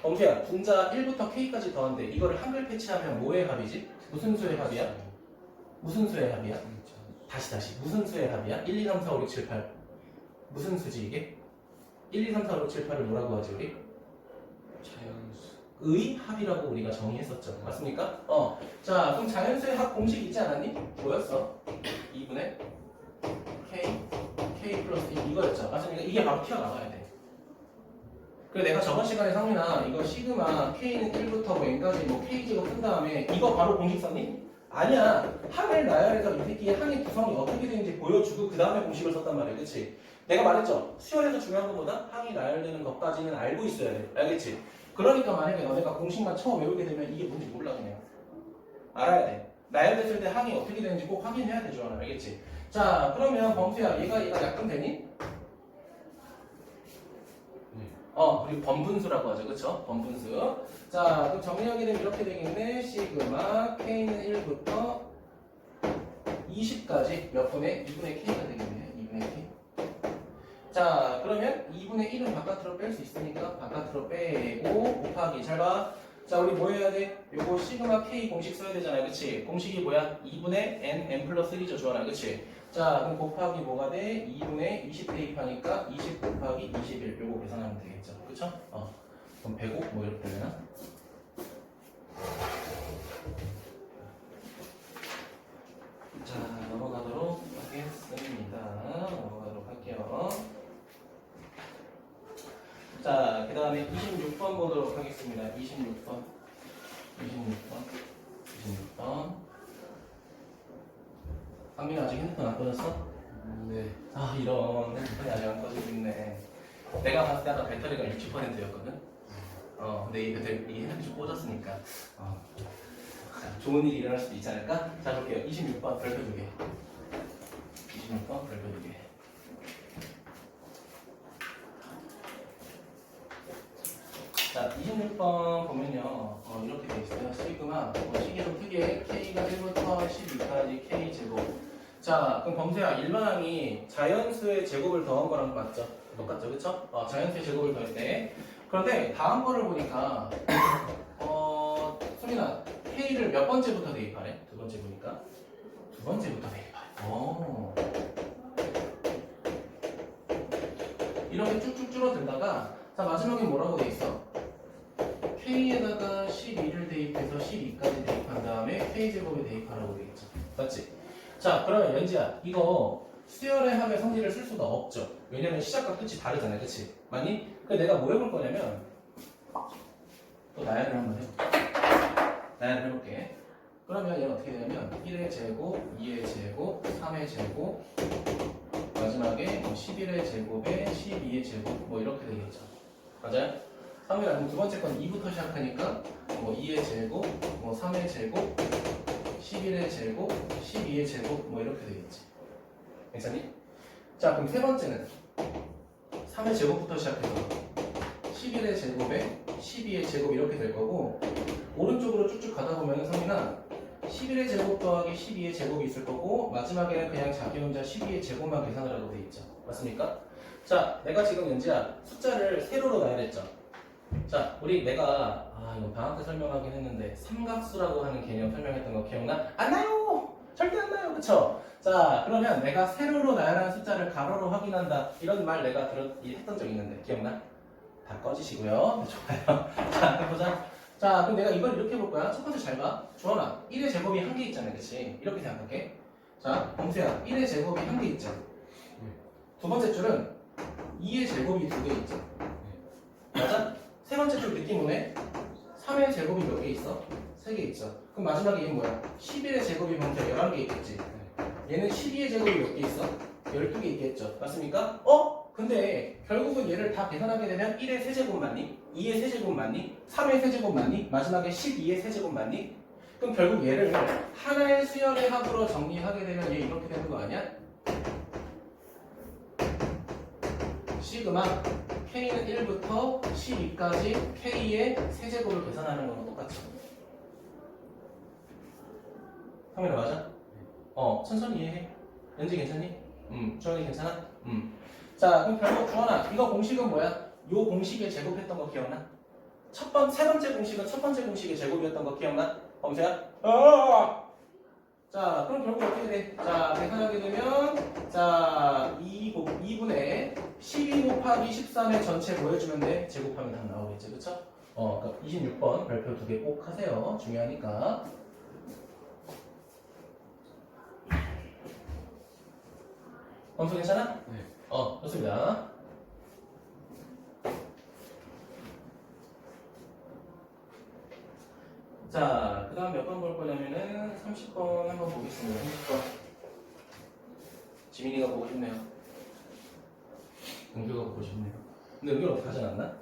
범수야, 분자 1부터 K까지 더한데 이거를 한글 패치하면 뭐의 합이지? 무슨 수의 합이야? 무슨 수의 합이야? 다시 무슨 수의 합이야? 1, 2, 3, 4, 5, 6, 7, 8 무슨 수지 이게? 1, 2, 3, 4, 5, 6, 7, 8을 뭐라고 하지 우리? 자연수. 의 합이라고 우리가 정의했었죠. 맞습니까? 자, 그럼 자연수의 합 공식 있지 않았니? 뭐였어? 2분의 K 플러스 1 이거였죠. 맞습니까? 이게 바로 튀어나와야 돼. 그래 내가 저번 시간에 상민아 이거 시그마 K는 1부터 뭐 N까지 뭐 K제곱 쓴 다음에 이거 바로 공식 썼니? 아니야. 항을 나열해서 이 새끼의 항의 구성이 어떻게 되는지 보여주고 그 다음에 공식을 썼단 말이야. 그치? 내가 말했죠. 수열에서 중요한 것보다 항이 나열되는 것까지는 알고 있어야 돼. 알겠지? 그러니까 만약에 너네가 공식만 처음 외우게 되면 이게 뭔지 몰라 그냥. 알아야 돼. 나열됐을 때 항이 어떻게 되는지 꼭 확인해야 되죠. 알겠지? 자 그러면 범수야 얘가 약분 되니? 우리 번분수라고 하죠. 그쵸? 번분수. 자, 그럼 정리하게 되면 이렇게 되겠네. 시그마 K는 1부터 20까지 몇 분의? 2분의 K가 되겠네. 2분의 K. 자, 그러면 2분의 1은 바깥으로 뺄 수 있으니까 바깥으로 빼고 곱하기. 잘 봐. 자, 우리 뭐 해야 돼? 요거 시그마 K 공식 써야 되잖아요. 그치? 공식이 뭐야? 2분의 N 플러스 1이죠. 주원아. 그치? 자, 그럼 곱하기 뭐가 돼? 2분의 20 대입하니까 20 곱하기 21 요거 계산하면 되겠죠. 그쵸? 그럼 105 뭐 이렇게 되나? 자, 넘어가도록 하겠습니다. 넘어가도록 할게요. 자, 그 다음에 26번 보도록 하겠습니다. 26번. 상민아 아직 핸드폰 안 꺼졌어? 네. 이런 핸드폰이 아직 안 꺼지고 있네. 내가 봤을 때 아까 배터리가 60%였거든? 근데 이 핸드폰이 좀 꽂았으니까 좋은 일이 일어날 수도 있지 않을까? 자, 볼게요. 26번 별표 2개. 26번 별표 2개. 자, 26번 보면요. 이렇게 돼 있어요. 시그마, 시계 좀 크게 K가 1부터 12까지 K제곱. 자, 그럼 범수야, 일반항이 자연수의 제곱을 더한 거랑 맞죠? 똑같죠, 그쵸? 자연수의 제곱을 더할 때. 그런데 다음 거를 보니까, 소민아, K를 몇 번째부터 대입하래? 두 번째 보니까. 두 번째부터 대입하래. 이렇게 쭉쭉 줄어들다가, 자, 마지막에 뭐라고 돼 있어? K에다가 12를 대입해서 12까지 대입한 다음에 K제곱에 대입하라고 되겠죠. 맞지? 자, 그러면 연지야, 이거 수열의 합의 성질을 쓸 수가 없죠. 왜냐면 시작과 끝이 다르잖아요. 그치? 맞니? 그래서 내가 뭐 해볼 거냐면, 또 나열을 한번 해볼게. 나열을 해볼게. 그러면 얘는 어떻게 되냐면, 1의 제곱, 2의 제곱, 3의 제곱, 마지막에 11의 제곱에 12의 제곱, 뭐 이렇게 되겠죠. 맞아요? 3이라 그럼 두 번째 건 2부터 시작하니까, 2의 제곱, 3의 제곱, 11의 제곱, 12의 제곱 뭐 이렇게 되겠지. 괜찮니? 자, 그럼 세 번째는 3의 제곱부터 시작해서 11의 제곱에 12의 제곱 이렇게 될 거고 오른쪽으로 쭉쭉 가다 보면 성민아 11의 제곱 더하기 12의 제곱이 있을 거고 마지막에는 그냥 자기 혼자 12의 제곱만 계산을 하고 돼 있죠. 맞습니까? 자, 내가 지금 연지야 숫자를 세로로 나열했죠. 자, 내가 이거 방학 때 설명하긴 했는데 삼각수라고 하는 개념 설명했던 거 기억나? 안 나요! 절대 안 나요, 그쵸? 자, 그러면 내가 세로로 나열한 숫자를 가로로 확인한다 이런 말 내가 했던 적 있는데 기억나? 다 꺼지시고요. 좋아요. 자, 보자. 자, 그럼 내가 이걸 이렇게 볼 거야. 첫 번째 잘 봐. 주원아, 1의 제곱이 한 개 있잖아, 그치? 이렇게 생각할게. 자, 범수야, 1의 제곱이 한 개 있죠? 두 번째 줄은 2의 제곱이 두 개 있죠? 맞아? 세 번째 줄 느낌 오네? 3의 제곱이 몇 개 있어? 3개 있죠? 그럼 마지막에 얘는 뭐야? 11의 제곱이 범수야 11개 있겠지? 얘는 12의 제곱이 몇 개 있어? 12개 있겠죠? 맞습니까? 근데 결국은 얘를 다 계산하게 되면 1의 세제곱 맞니? 2의 세제곱 맞니? 3의 세제곱 맞니? 마지막에 12의 세제곱 맞니? 그럼 결국 얘를 하나의 수열의 합으로 정리하게 되면 얘 이렇게 되는 거 아니야? 시그마 K는 1부터 12까지 K의 세제곱을 계산하는 거랑 똑같죠. 카메라 맞아? 천천히 이해해. 연지 괜찮니? 주원이 괜찮아? 자, 그럼 결국 주원아, 이거 공식은 뭐야? 요 공식에 제곱했던 거 기억나? 세 번째 공식은 첫 번째 공식의 제곱이었던 거 기억나? 범수야? 자, 그럼 결국 어떻게 돼? 자, 계산하게 되면, 자, 2분의 12 곱하기 13의 전체 뭐 해주면 돼? 제곱하면 다 나오겠지, 그쵸? 그러니까 26번 별표 2개 꼭 하세요. 중요하니까. 범수 괜찮아? 네. 좋습니다. 자, 그 다음 몇 번 볼 거냐면은 30번 한번 보겠습니다. 30번. 지민이가 보고 싶네요. 은규가 보고 싶네요. 근데 은규는 어떻게 하지 않았나?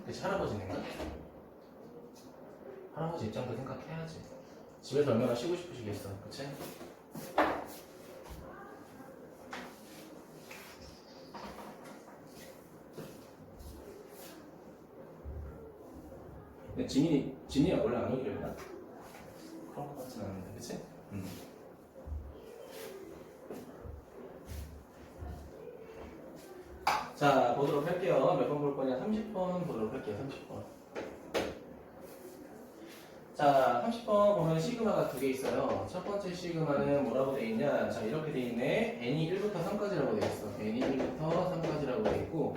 그치, 할아버지인가? 할아버지 입장도 생각해야지. 집에서 얼마나 쉬고 싶으시겠어, 그치? 근데 지민이가 원래 안 오기로 했나? 그런 것 같진 않은데, 그치? 자, 보도록 할게요. 몇 번 볼 거냐? 30번 보도록 할게요. 30번. 자, 30번 보면 시그마가 두 개 있어요. 첫 번째 시그마는 뭐라고 돼 있냐? 자, 이렇게 돼 있네. n이 1부터 3까지라고 돼 있어. n이 1부터 3까지라고 돼 있고.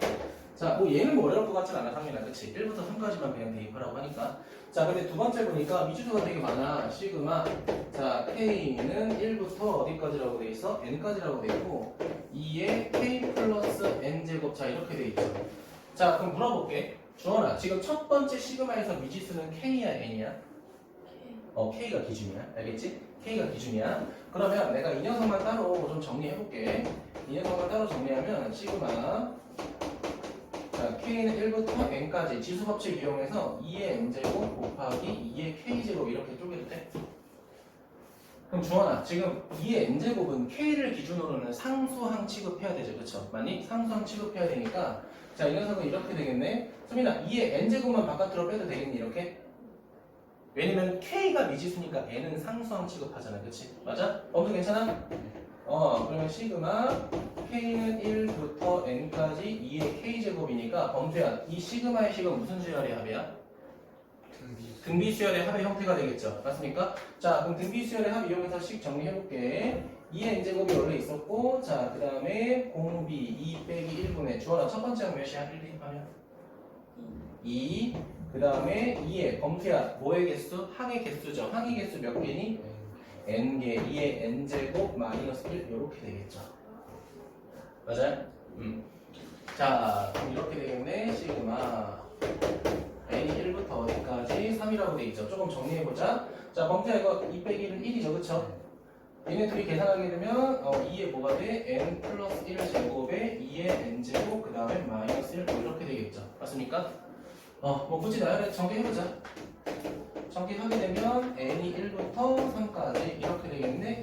자, 얘는 뭐 어려울 것 같진 않아, 상민아. 그치? 1부터 3까지만 그냥 대입하라고 하니까. 자, 근데 두 번째 보니까 미주수가 되게 많아. 시그마. 자, K는 1부터 어디까지라고 돼 있어? n까지라고 돼 있고, 2에 K 플러스 n제곱. 자, 이렇게 돼 있죠. 자, 그럼 물어볼게. 주원아, 지금 첫 번째 시그마에서 미지수는 K야, n이야? K가 기준이야. 알겠지? K가 기준이야. 그러면 내가 이 녀석만 따로 좀 정리해볼게. 이 녀석만 따로 정리하면 시그마. 자, K는 1부터 n까지 지수 법칙 이용해서 2의 n제곱 곱하기 2의 k제곱 이렇게 쪼개도 돼? 그럼 주원아, 지금 2의 n제곱은 K를 기준으로는 상수항 취급해야 되죠, 그쵸? 맞니? 상수항 취급해야 되니까 자, 이 녀석은 이렇게 되겠네. 소민아, 2의 n제곱만 바깥으로 빼도 되겠니, 이렇게? 왜냐면 K가 미지수니까 n은 상수항 취급하잖아, 그치? 맞아? 엄청 괜찮아? 그러면 시그마 K는 1부터 n까지 2의 K제곱이니까 범수야, 이 시그마의 식은 무슨 수열의 합이야? 등비수열의 합의 형태가 되겠죠. 맞습니까? 자, 그럼 등비수열의 합 이용해서 식 정리해볼게. 2의 n제곱이 원래 있었고, 자, 그 다음에 공비 2 빼기 1분의 주원아 첫 번째 항 몇이야? 1 대입하면? 2. 그 다음에 2의 범수야, 뭐의 개수? 항의 개수죠. 항의 개수 몇 개니? n개, 2의 n제곱 마이너스 1 이렇게 되겠죠. 맞아요? 자, 그럼 이렇게 되겠네. 시그마 n이 1부터 어디까지? 3이라고 돼 있죠. 조금 정리해보자. 자, 범수야 이거 2 빼기 1은 1이죠. 그쵸? 얘네 둘이 계산하게 되면 2의 뭐가 돼? n 플러스 1 제곱에 2의 n제곱 그 다음에 마이너스 1 이렇게 되겠죠. 맞습니까? 뭐 굳이 나열해 전개해보자. 전개하게 되면 n이 1부터 3까지 이렇게 되겠네.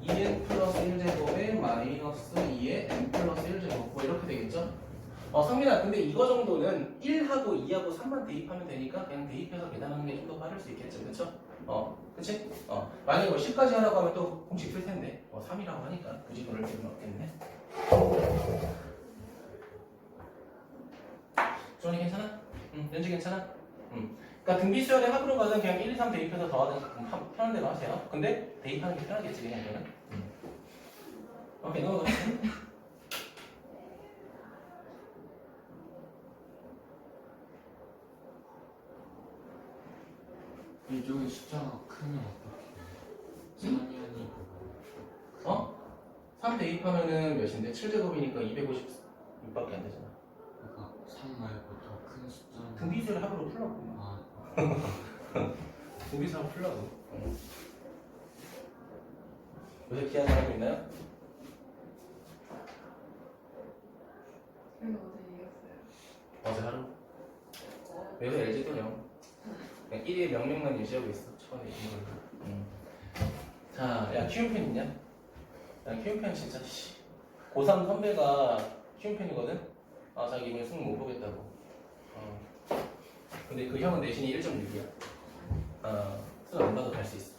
2n 플러스 1제곱에 마이너스 2의 n 플러스 1제곱 뭐 이렇게 되겠죠. 성민아, 근데 이거 정도는 1하고 1하고 2하고 3만 대입하면 되니까 그냥 대입해서 계산하는 게 좀 더 빠를 수 있겠죠. 그쵸? 그치? 만약에 뭐 10까지 하라고 하면 또 공식 쓸 텐데 3이라고 하니까 굳이 그럴 필요는 없겠네. 조언이 괜찮아? 연지 괜찮아? 그러니까 등비 수열의 합으로 가든 그냥 1, 2, 3 대입해서 더하든 편한 대로 하세요. 근데 대입하는 게 편하겠지 그냥 이거는. 오케이 넘어가. 이쪽에 숫자가 크면 어떡해? 3이 아니고 3 대입하면은 몇인데? 7제곱이니까 256밖에 안 되잖아. 그러니까 3 말고 더 큰 숫자는 등비 수열 합으로 풀라고. 아, 등비 수열 풀라고. 요새 기한 잘하고 있나요? 그래서 어제 이겼어요. 어제 하루? 요새 LG도 영. 그냥 1위의 명령만 유지하고 있어. 처음에 이긴 걸로. 자, 야 키움팬 있냐? 야 키움팬 진짜 고3 선배가 키움팬이거든? 자기 이번에 승 못 보겠다고. 근데 그 형은 내신이 1.6이야. 승 안 봐도 갈 수 있어.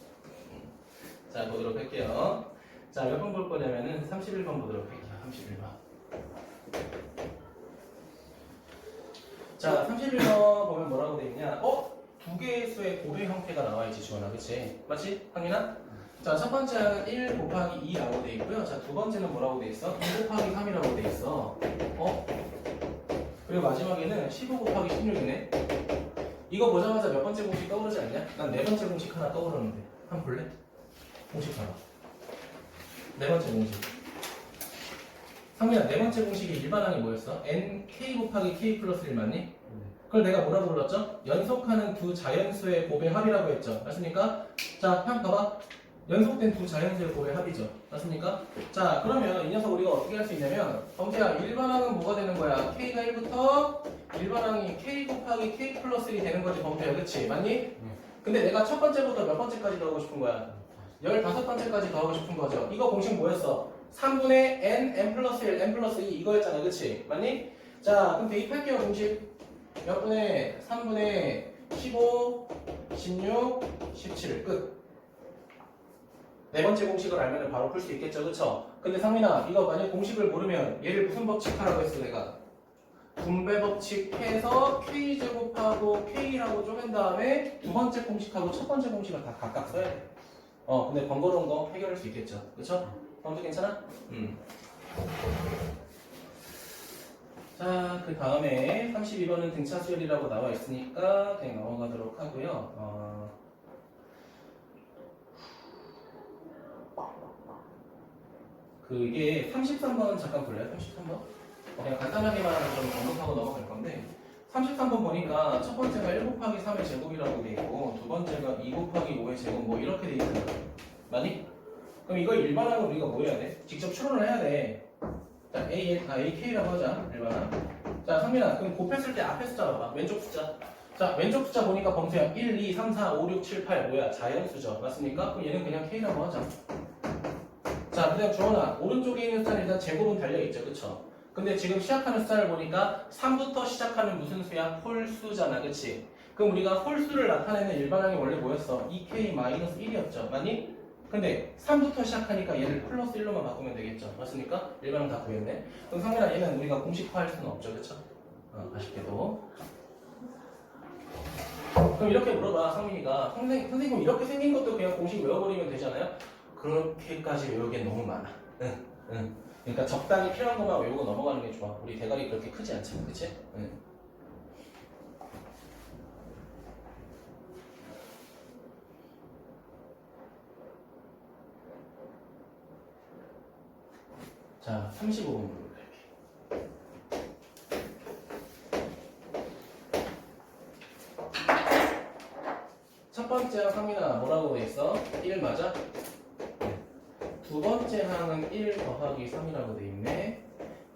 자, 보도록 할게요. 자, 몇 번 볼 거냐면은 31번 보도록 할게요. 31번. 자, 31번 보면 뭐라고 돼 있냐? 두 개의 수의 고배 형태가 나와 있지, 주원아. 그치? 맞지? 황민아? 자, 첫 번째 항은 1 곱하기 2라고 돼 있고요. 자, 두 번째는 뭐라고 돼 있어? 2 곱하기 3이라고 돼 있어. 그리고 마지막에는 15 곱하기 16이네. 이거 보자마자 몇 번째 공식 떠오르지 않냐? 난 네 번째 공식 하나 떠오르는데. 한번 볼래? 공식 봐봐. 네 번째 공식. 상민아, 네 번째 공식의 일반항이 뭐였어? n k 곱하기 k 플러스 1 맞니? 그걸 내가 뭐라고 불렀죠? 연속하는 두 자연수의 곱의 합이라고 했죠. 맞습니까? 자, 형 봐봐. 연속된 두 자연수의 곱의 합이죠. 맞습니까? 자, 그러면 이 녀석 우리가 어떻게 할 수 있냐면 범태야, 일반항은 뭐가 되는 거야? k가 1부터 일반항이 k 곱하기 k 플러스 1이 되는 거지, 범태야. 그치? 맞니? 근데 내가 첫 번째부터 몇 번째까지 더하고 싶은 거야? 15번째까지 더하고 싶은 거죠. 이거 공식 뭐였어? 3분의 n 플러스 1, n 플러스 2 이거였잖아. 그치? 맞니? 자, 그럼 대입할게요. 공식 몇 분의 3분의 15, 16, 17 끝. 네 번째 공식을 알면 바로 풀 수 있겠죠. 그쵸? 근데 상민아, 이거 만약 공식을 모르면 얘를 무슨 법칙 하라고 했어 내가? 분배 법칙 해서 k제곱하고 k라고 쪼갠 다음에 두 번째 공식하고 첫 번째 공식을 다 각각 써야 돼. 근데 번거로운 거 해결할 수 있겠죠. 그쵸? 범수 괜찮아? 자, 그 다음에 32번은 등차 수열이라고 나와 있으니까 그냥 넘어가도록 하고요. 이게 33번은 잠깐 볼래요? 33번? 그냥 간단하게만 좀 언급하고 넘어갈 건데 33번 보니까 첫 번째가 1 곱하기 3의 제곱이라고 돼 있고 두 번째가 2 곱하기 5의 제곱 뭐 이렇게 돼 있어요. 맞니? 그럼 이거 일반항은 우리가 뭐 해야 돼? 직접 추론을 해야 돼. 자, AK라고 하자. 일반항. 자, 상민아, 그럼 곱했을 때 앞에 숫자 봐봐. 왼쪽 숫자. 자, 왼쪽 숫자 보니까 범수야 1, 2, 3, 4, 5, 6, 7, 8 뭐야? 자연수죠. 맞습니까? 그럼 얘는 그냥 K라고 하자. 자, 그다음 주원아, 오른쪽에 있는 숫자는 일단 제곱은 달려있죠. 그쵸? 근데 지금 시작하는 숫자를 보니까 3부터 시작하는 무슨 수야? 홀수잖아. 그치? 그럼 우리가 홀수를 나타내는 일반항이 원래 뭐였어? 2K-1이었죠. 맞니? 근데 3부터 시작하니까 얘를 플러스 1로만 바꾸면 되겠죠. 맞습니까? 일반항 다 구했네. 그럼 상민아, 얘는 우리가 공식화할 수는 없죠. 그쵸? 아쉽게도. 그럼 이렇게 물어봐, 상민이가. 선생님 이렇게 생긴 것도 그냥 공식 외워버리면 되잖아요? 그렇게까지 외우기엔 너무 많아. 응. 그러니까 적당히 필요한 것만 외우고 넘어가는 게 좋아. 우리 대가리 그렇게 크지 않잖아. 그치? 응. 자, 35번 볼게요. 첫 번째 항 상민아 뭐라고 돼 있어? 1 맞아? 네. 두 번째 항은 1 더하기 3이라고 돼 있네.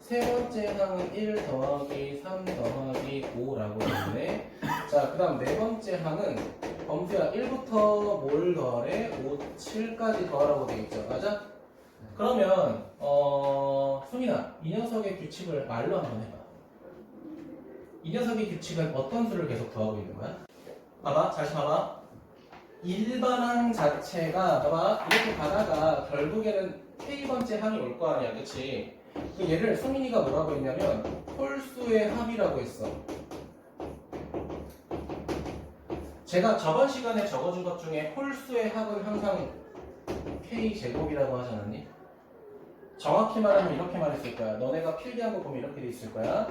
세 번째 항은 1 더하기 3 더하기 5라고 돼 있네. 자, 그 다음 네 번째 항은 범수야 1부터 뭘 더하래? 5, 7까지 더하라고 돼 있죠. 맞아? 그러면 수민아 이 녀석의 규칙을 말로 한번 해봐. 이 녀석의 규칙은 어떤 수를 계속 더하고 있는 거야? 봐봐, 다시 봐봐. 일반항 자체가 봐봐 이렇게 가다가 결국에는 k번째 항이 올 거 아니야, 그치? 그 얘를 수민이가 뭐라고 했냐면 홀수의 합이라고 했어. 제가 저번 시간에 적어준 것 중에 홀수의 합은 항상 k제곱이라고 하지 않았니? 정확히 말하면 이렇게 말했을 거야. 너네가 필기한 거 보면 이렇게 돼 있을 거야.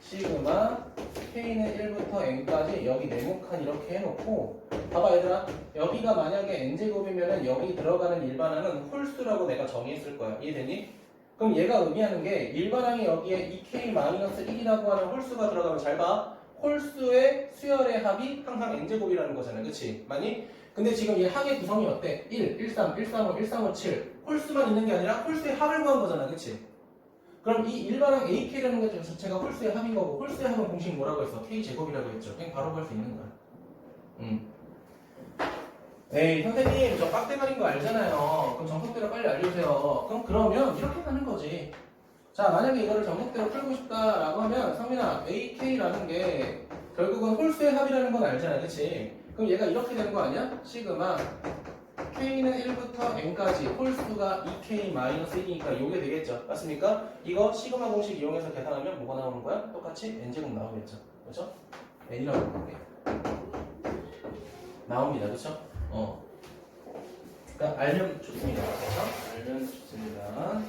시그마 k는 1부터 n까지 여기 네모칸 이렇게 해놓고 봐봐 얘들아, 여기가 만약에 n제곱이면은 여기 들어가는 일반항은 홀수라고 내가 정의했을 거야. 이해되니? 그럼 얘가 의미하는 게 일반항이 여기에 2k-1이라고 하는 홀수가 들어가면 잘 봐. 홀수의 수열의 합이 항상 n제곱이라는 거잖아. 그치? 맞니? 근데 지금 얘 항의 구성이 어때? 1, 1, 3, 1, 3, 5, 1, 3, 5, 7 홀수만 있는 게 아니라 홀수의 합을 구한 거잖아. 그치? 그럼 이 일반항 ak라는 것 자체가 홀수의 합인 거고 홀수의 합은 공식 뭐라고 했어? k제곱이라고 했죠. 그냥 바로 구할 수 있는 거야. 에이 선생님 저 빡대가리인 거 알잖아요. 그럼 정석대로 빨리 알려주세요. 그러면 이렇게 가는 거지. 자 만약에 이거를 정석대로 풀고 싶다라고 하면 성민아 ak라는 게 결국은 홀수의 합이라는 건 알잖아. 그치? 그럼 얘가 이렇게 되는 거 아니야? 시그마 k는 1부터 n까지 홀수가 2k-1이니까 요게 되겠죠. 맞습니까? 이거 시그마 공식 이용해서 계산하면 뭐가 나오는 거야? 똑같이 n제곱 나오겠죠. 그렇죠? n이라고 볼게. 나옵니다. 그렇죠? 그러니까 알면 좋습니다. 그렇죠? 알면 좋습니다.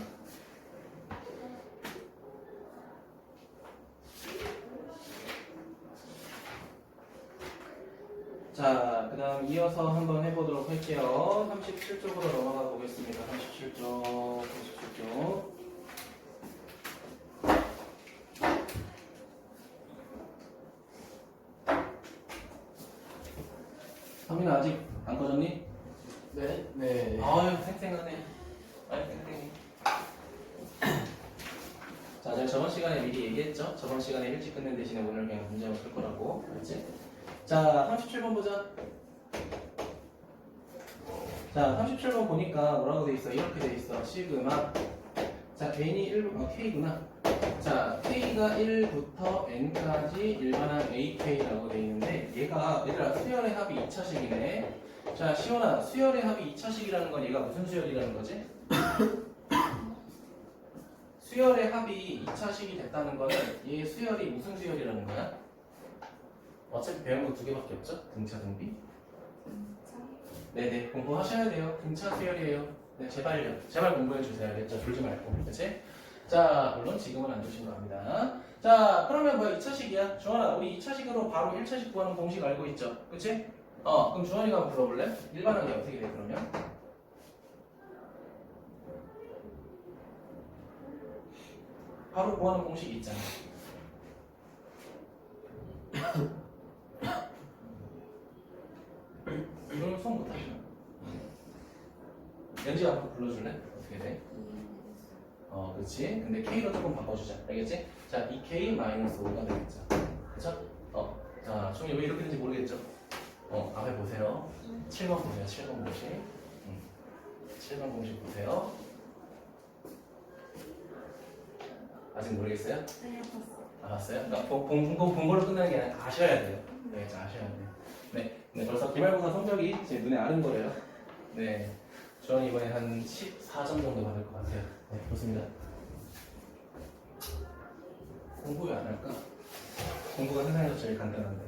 자, 그 다음 이어서 한번 해보도록 할게요. 37쪽으로 넘어가 보겠습니다. 37쪽, 37쪽. 성민아 아직 안 꺼졌니? 네? 네. 아유, 생생하네. 아유, 생생해. 자, 제가 저번 시간에 미리 얘기했죠? 저번 시간에 일찍 끝낸 대신에 오늘 그냥 문제만 풀 거라고. 알았지? 자, 37번 보자. 자, 37번 보니까 뭐라고 돼 있어? 이렇게 돼 있어. 시그마. 자, n이 k구나. 자, k가 1부터 n까지 일반항 ak라고 돼 있는데 얘가 얘들아 수열의 합이 2차식이네. 자, 시원아, 수열의 합이 2차식이라는 건 얘가 무슨 수열이라는 거지? 수열의 합이 2차식이 됐다는 거는 얘 수열이 무슨 수열이라는 거야? 어차피 배운 거 두 개밖에 없죠? 등차, 등비? 네네, 공부하셔야 돼요. 등차 수열이에요. 네, 제발요. 제발 공부해주세요. 알겠죠? 졸지 말고. 그치? 자, 물론 지금은 안 주신 겁니다. 자, 그러면 뭐 2차식이야? 주원아, 우리 2차식으로 바로 1차식 구하는 공식 알고 있죠? 그치? 그럼 주원이가 한번 불러볼래? 일반항이 어떻게 돼, 그러면? 바로 구하는 공식이 있잖아. 이걸 손 못하시나? 연지 앞으로 불러줄래? 어떻게 돼? 그렇지. 근데 K로 조금 바꿔주자. 알겠지? 자, 2K-5가 되겠죠. 그쵸? 자, 총이 왜 이렇게 되는지 모르겠죠? 앞에 보세요. 7번 보세요. 7번 공식. 7번 공식 보세요. 아직 모르겠어요? 네, 아, 봤어요? 그러니까 본 걸로 끝나는 게 아니라 아셔야 돼요. 네, 자, 아셔야 돼요. 네, 벌써 기말고사 성적이 제 눈에 아는 거예요. 네, 저는 이번에 한 14점 정도 받을 것 같아요. 네, 좋습니다. 공부 왜 안 할까? 공부가 세상에서 제일 간단한데.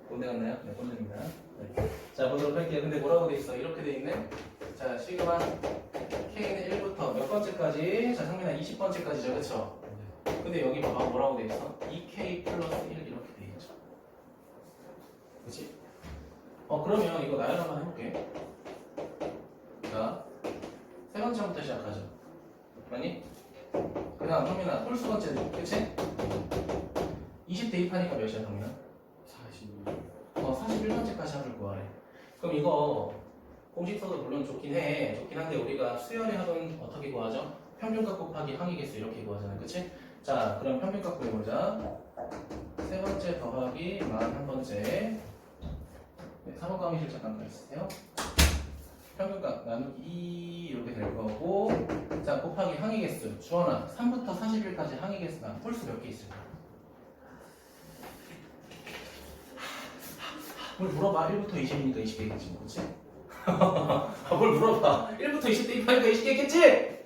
꼰대 같나요? 네, 꼰대입니다. 네. 자, 보도록 할게요. 근데 뭐라고 돼 있어? 이렇게 돼 있네. 자, 시그마 K는 1부터 몇 번째까지? 자, 상민아 20번째까지죠, 그쵸? 근데 여기 봐봐, 뭐라고 돼 있어? 2K 플러스 1 이렇게 돼 있죠. 그치? 그러면 이거 나열 한번 해볼게. 자, 세 번째부터 시작하죠. 맞니? 그 다음 성민아, 홀수 번째도, 그치? 20 대입하니까 몇이야, 성민아? 41번째까지 합을 구하래. 그럼 이거 공식 써도 물론 좋긴 한데 우리가 수열의 합은 어떻게 구하죠? 평균값 곱하기 항의 개수 이렇게 구하잖아요. 그치? 자, 그럼 평균값 구해보자. 세 번째 더하기 41번째. 네, 3번 강의실 잠깐 가주세요. 평균값 나누기 2 이렇게 될 거고 자 곱하기 항의 개수 주원아 3부터 41까지 항의 개수가 홀수 몇 개 있을까? 뭘 물어봐 1부터 20이니까 20개겠지 그렇지? 뭘 물어봐 1부터 20 대입하니까 20개겠지?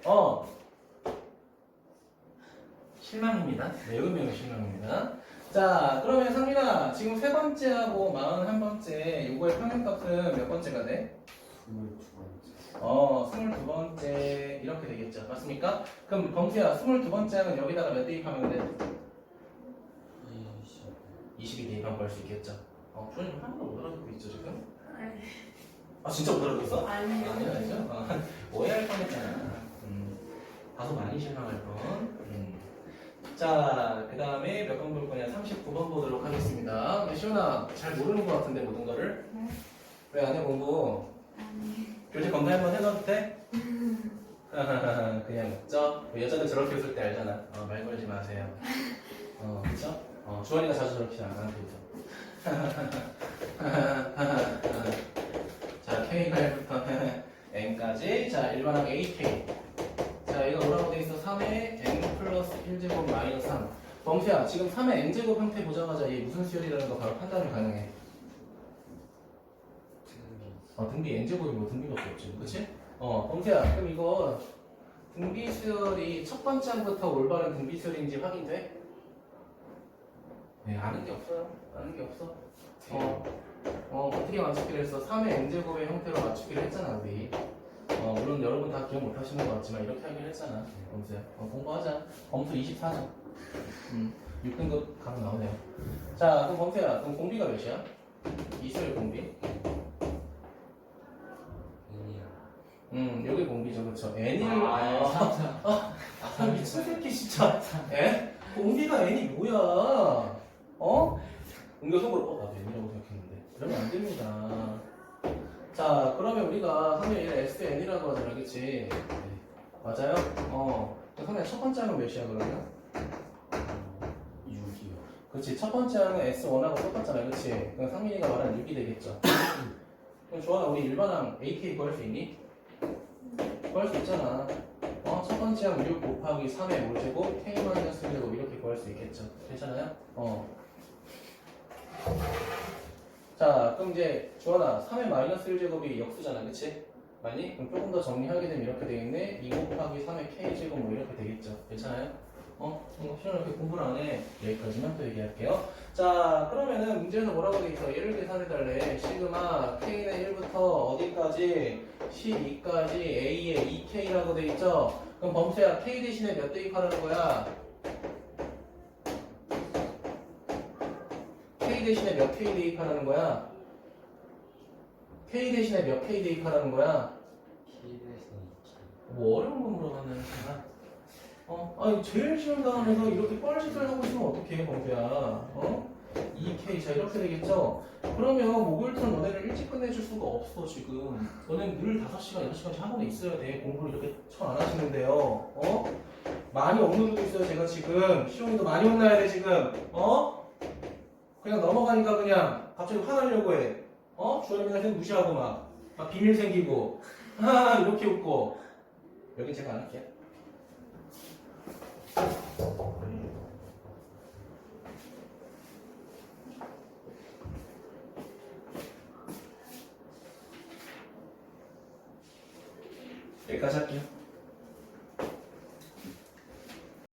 실망입니다. 매우 실망입니다. 자, 그러면 상민아, 지금 세 번째하고 41번째, 요거의 평균값은 몇 번째가 돼? 22번째. 이렇게 되겠죠. 맞습니까? 그럼 범수야, 22번째 하면 여기다가 몇 대입하면 돼? 20이 대입하면 벌 수 있겠죠. 프로님 하나도 못 알아듣고 있죠, 지금? 아, 진짜 못 알아듣었어? 아니요. 아니죠? 오해할 뻔했잖아. 다소 많이 실망할 뻔. 자, 그 다음에 몇 번 볼 거냐? 39번 보도록 하겠습니다. 근데 시원아, 잘 모르는 것 같은데, 모든 거를? 네? 왜 안 해, 공부? 아니. 교재 검사 한번 해봐도 돼? 그냥 웃죠? 여자들 저렇게 웃을 때 알잖아. 말 걸지 마세요. 그쵸? 주원이가 자주 저렇게 잘 나한테 웃어. 자, K가 1부터 N까지. 자, 일반항 AK. 자, 이거 뭐라고 돼 있어? 3의 N 플러스 1제곱 마이너스 3. 범수야, 지금 3의 N제곱 형태 보자마자 얘 무슨 수열이라는 거 바로 판단이 가능해. 등비 N제곱이 뭐 등비밖에 없지. 그치? 범수야, 그럼 이거 등비 수열이 첫 번째 항부터 올바른 등비 수열인지 확인돼? 네, 아는 게 없어요. 아는 게 없어. 어떻게 맞추기로 했어? 3의 N제곱의 형태로 맞추기로 했잖아, 우리. 물론 여러분 다 기억 못 하시는 것 같지만 이렇게 하긴 했잖아. 범수야. 공부하자. 범수 24점. 6등급 각 나오네요. 자, 그럼 범수야. 그럼 공비가 몇이야? 이수열 공비. 여기 공비죠. 그쵸? N을. 미친 새끼 진짜. 에? 공비가 N이 뭐야? 응교속으로 나도 N이라고 생각했는데. 그러면 안 됩니다. 자, 그러면 우리가 상대 얘를 SN이라고 하잖아, 그치? 맞아요? 상대 첫 번째 항은 몇이야, 그러면? 6이요. 그치, 첫 번째 항은 S1하고 똑같잖아, 그치? 그럼 상민이가 말한 6이 되겠죠. 그럼 조아나, 우리 일반항 AK 구할 수 있니? 구할 수 있잖아. 첫 번째 항 6 곱하기 3의 5제곱, K-1제곱 이렇게 구할 수 있겠죠. 괜찮아요? 자, 그럼 이제 주원아 3의 마이너스 1제곱이 역수잖아, 그치? 맞니? 그럼 조금 더 정리하게 되면 이렇게 되겠네. 2 곱하기 3의 k제곱 뭐 이렇게 되겠죠. 괜찮아요? 시원 이렇게 공부를 안 해. 여기까지만 또 얘기할게요. 자, 그러면은 문제에서 뭐라고 돼 있어? 얘를 계산해달래. 시그마 k는 1부터 어디까지? 12까지 a에 2k라고 돼 있죠? 그럼 범수야 k 대신에 몇 대입하라는 거야? K 대신에 몇 K 대입하라는 거야? K 대신에 몇 K 대입하라는 거야? 뭐 어려운 거 물어봤네. 아니 제일 쉬운 단원에서 이렇게 뻘짓을 하고 있으면 어떡해 범수야. 2K 자 이렇게 되겠죠? 그러면 목요일부터 너네를 일찍 끝내줄 수가 없어 지금. 너네는 늘 5시간, 6시간씩 학원에 있어야 돼. 공부를 이렇게 쳐 안 하시는데요. 많이 업로드도 있어요 제가 지금. 시온이도 많이 혼나야 돼 지금. 그냥 넘어가니까 그냥 갑자기 화나려고 해. 주원이한테 무시하고 막 비밀 생기고 이렇게 웃고. 여긴 제가 안 할게요. 여기까지 할게요.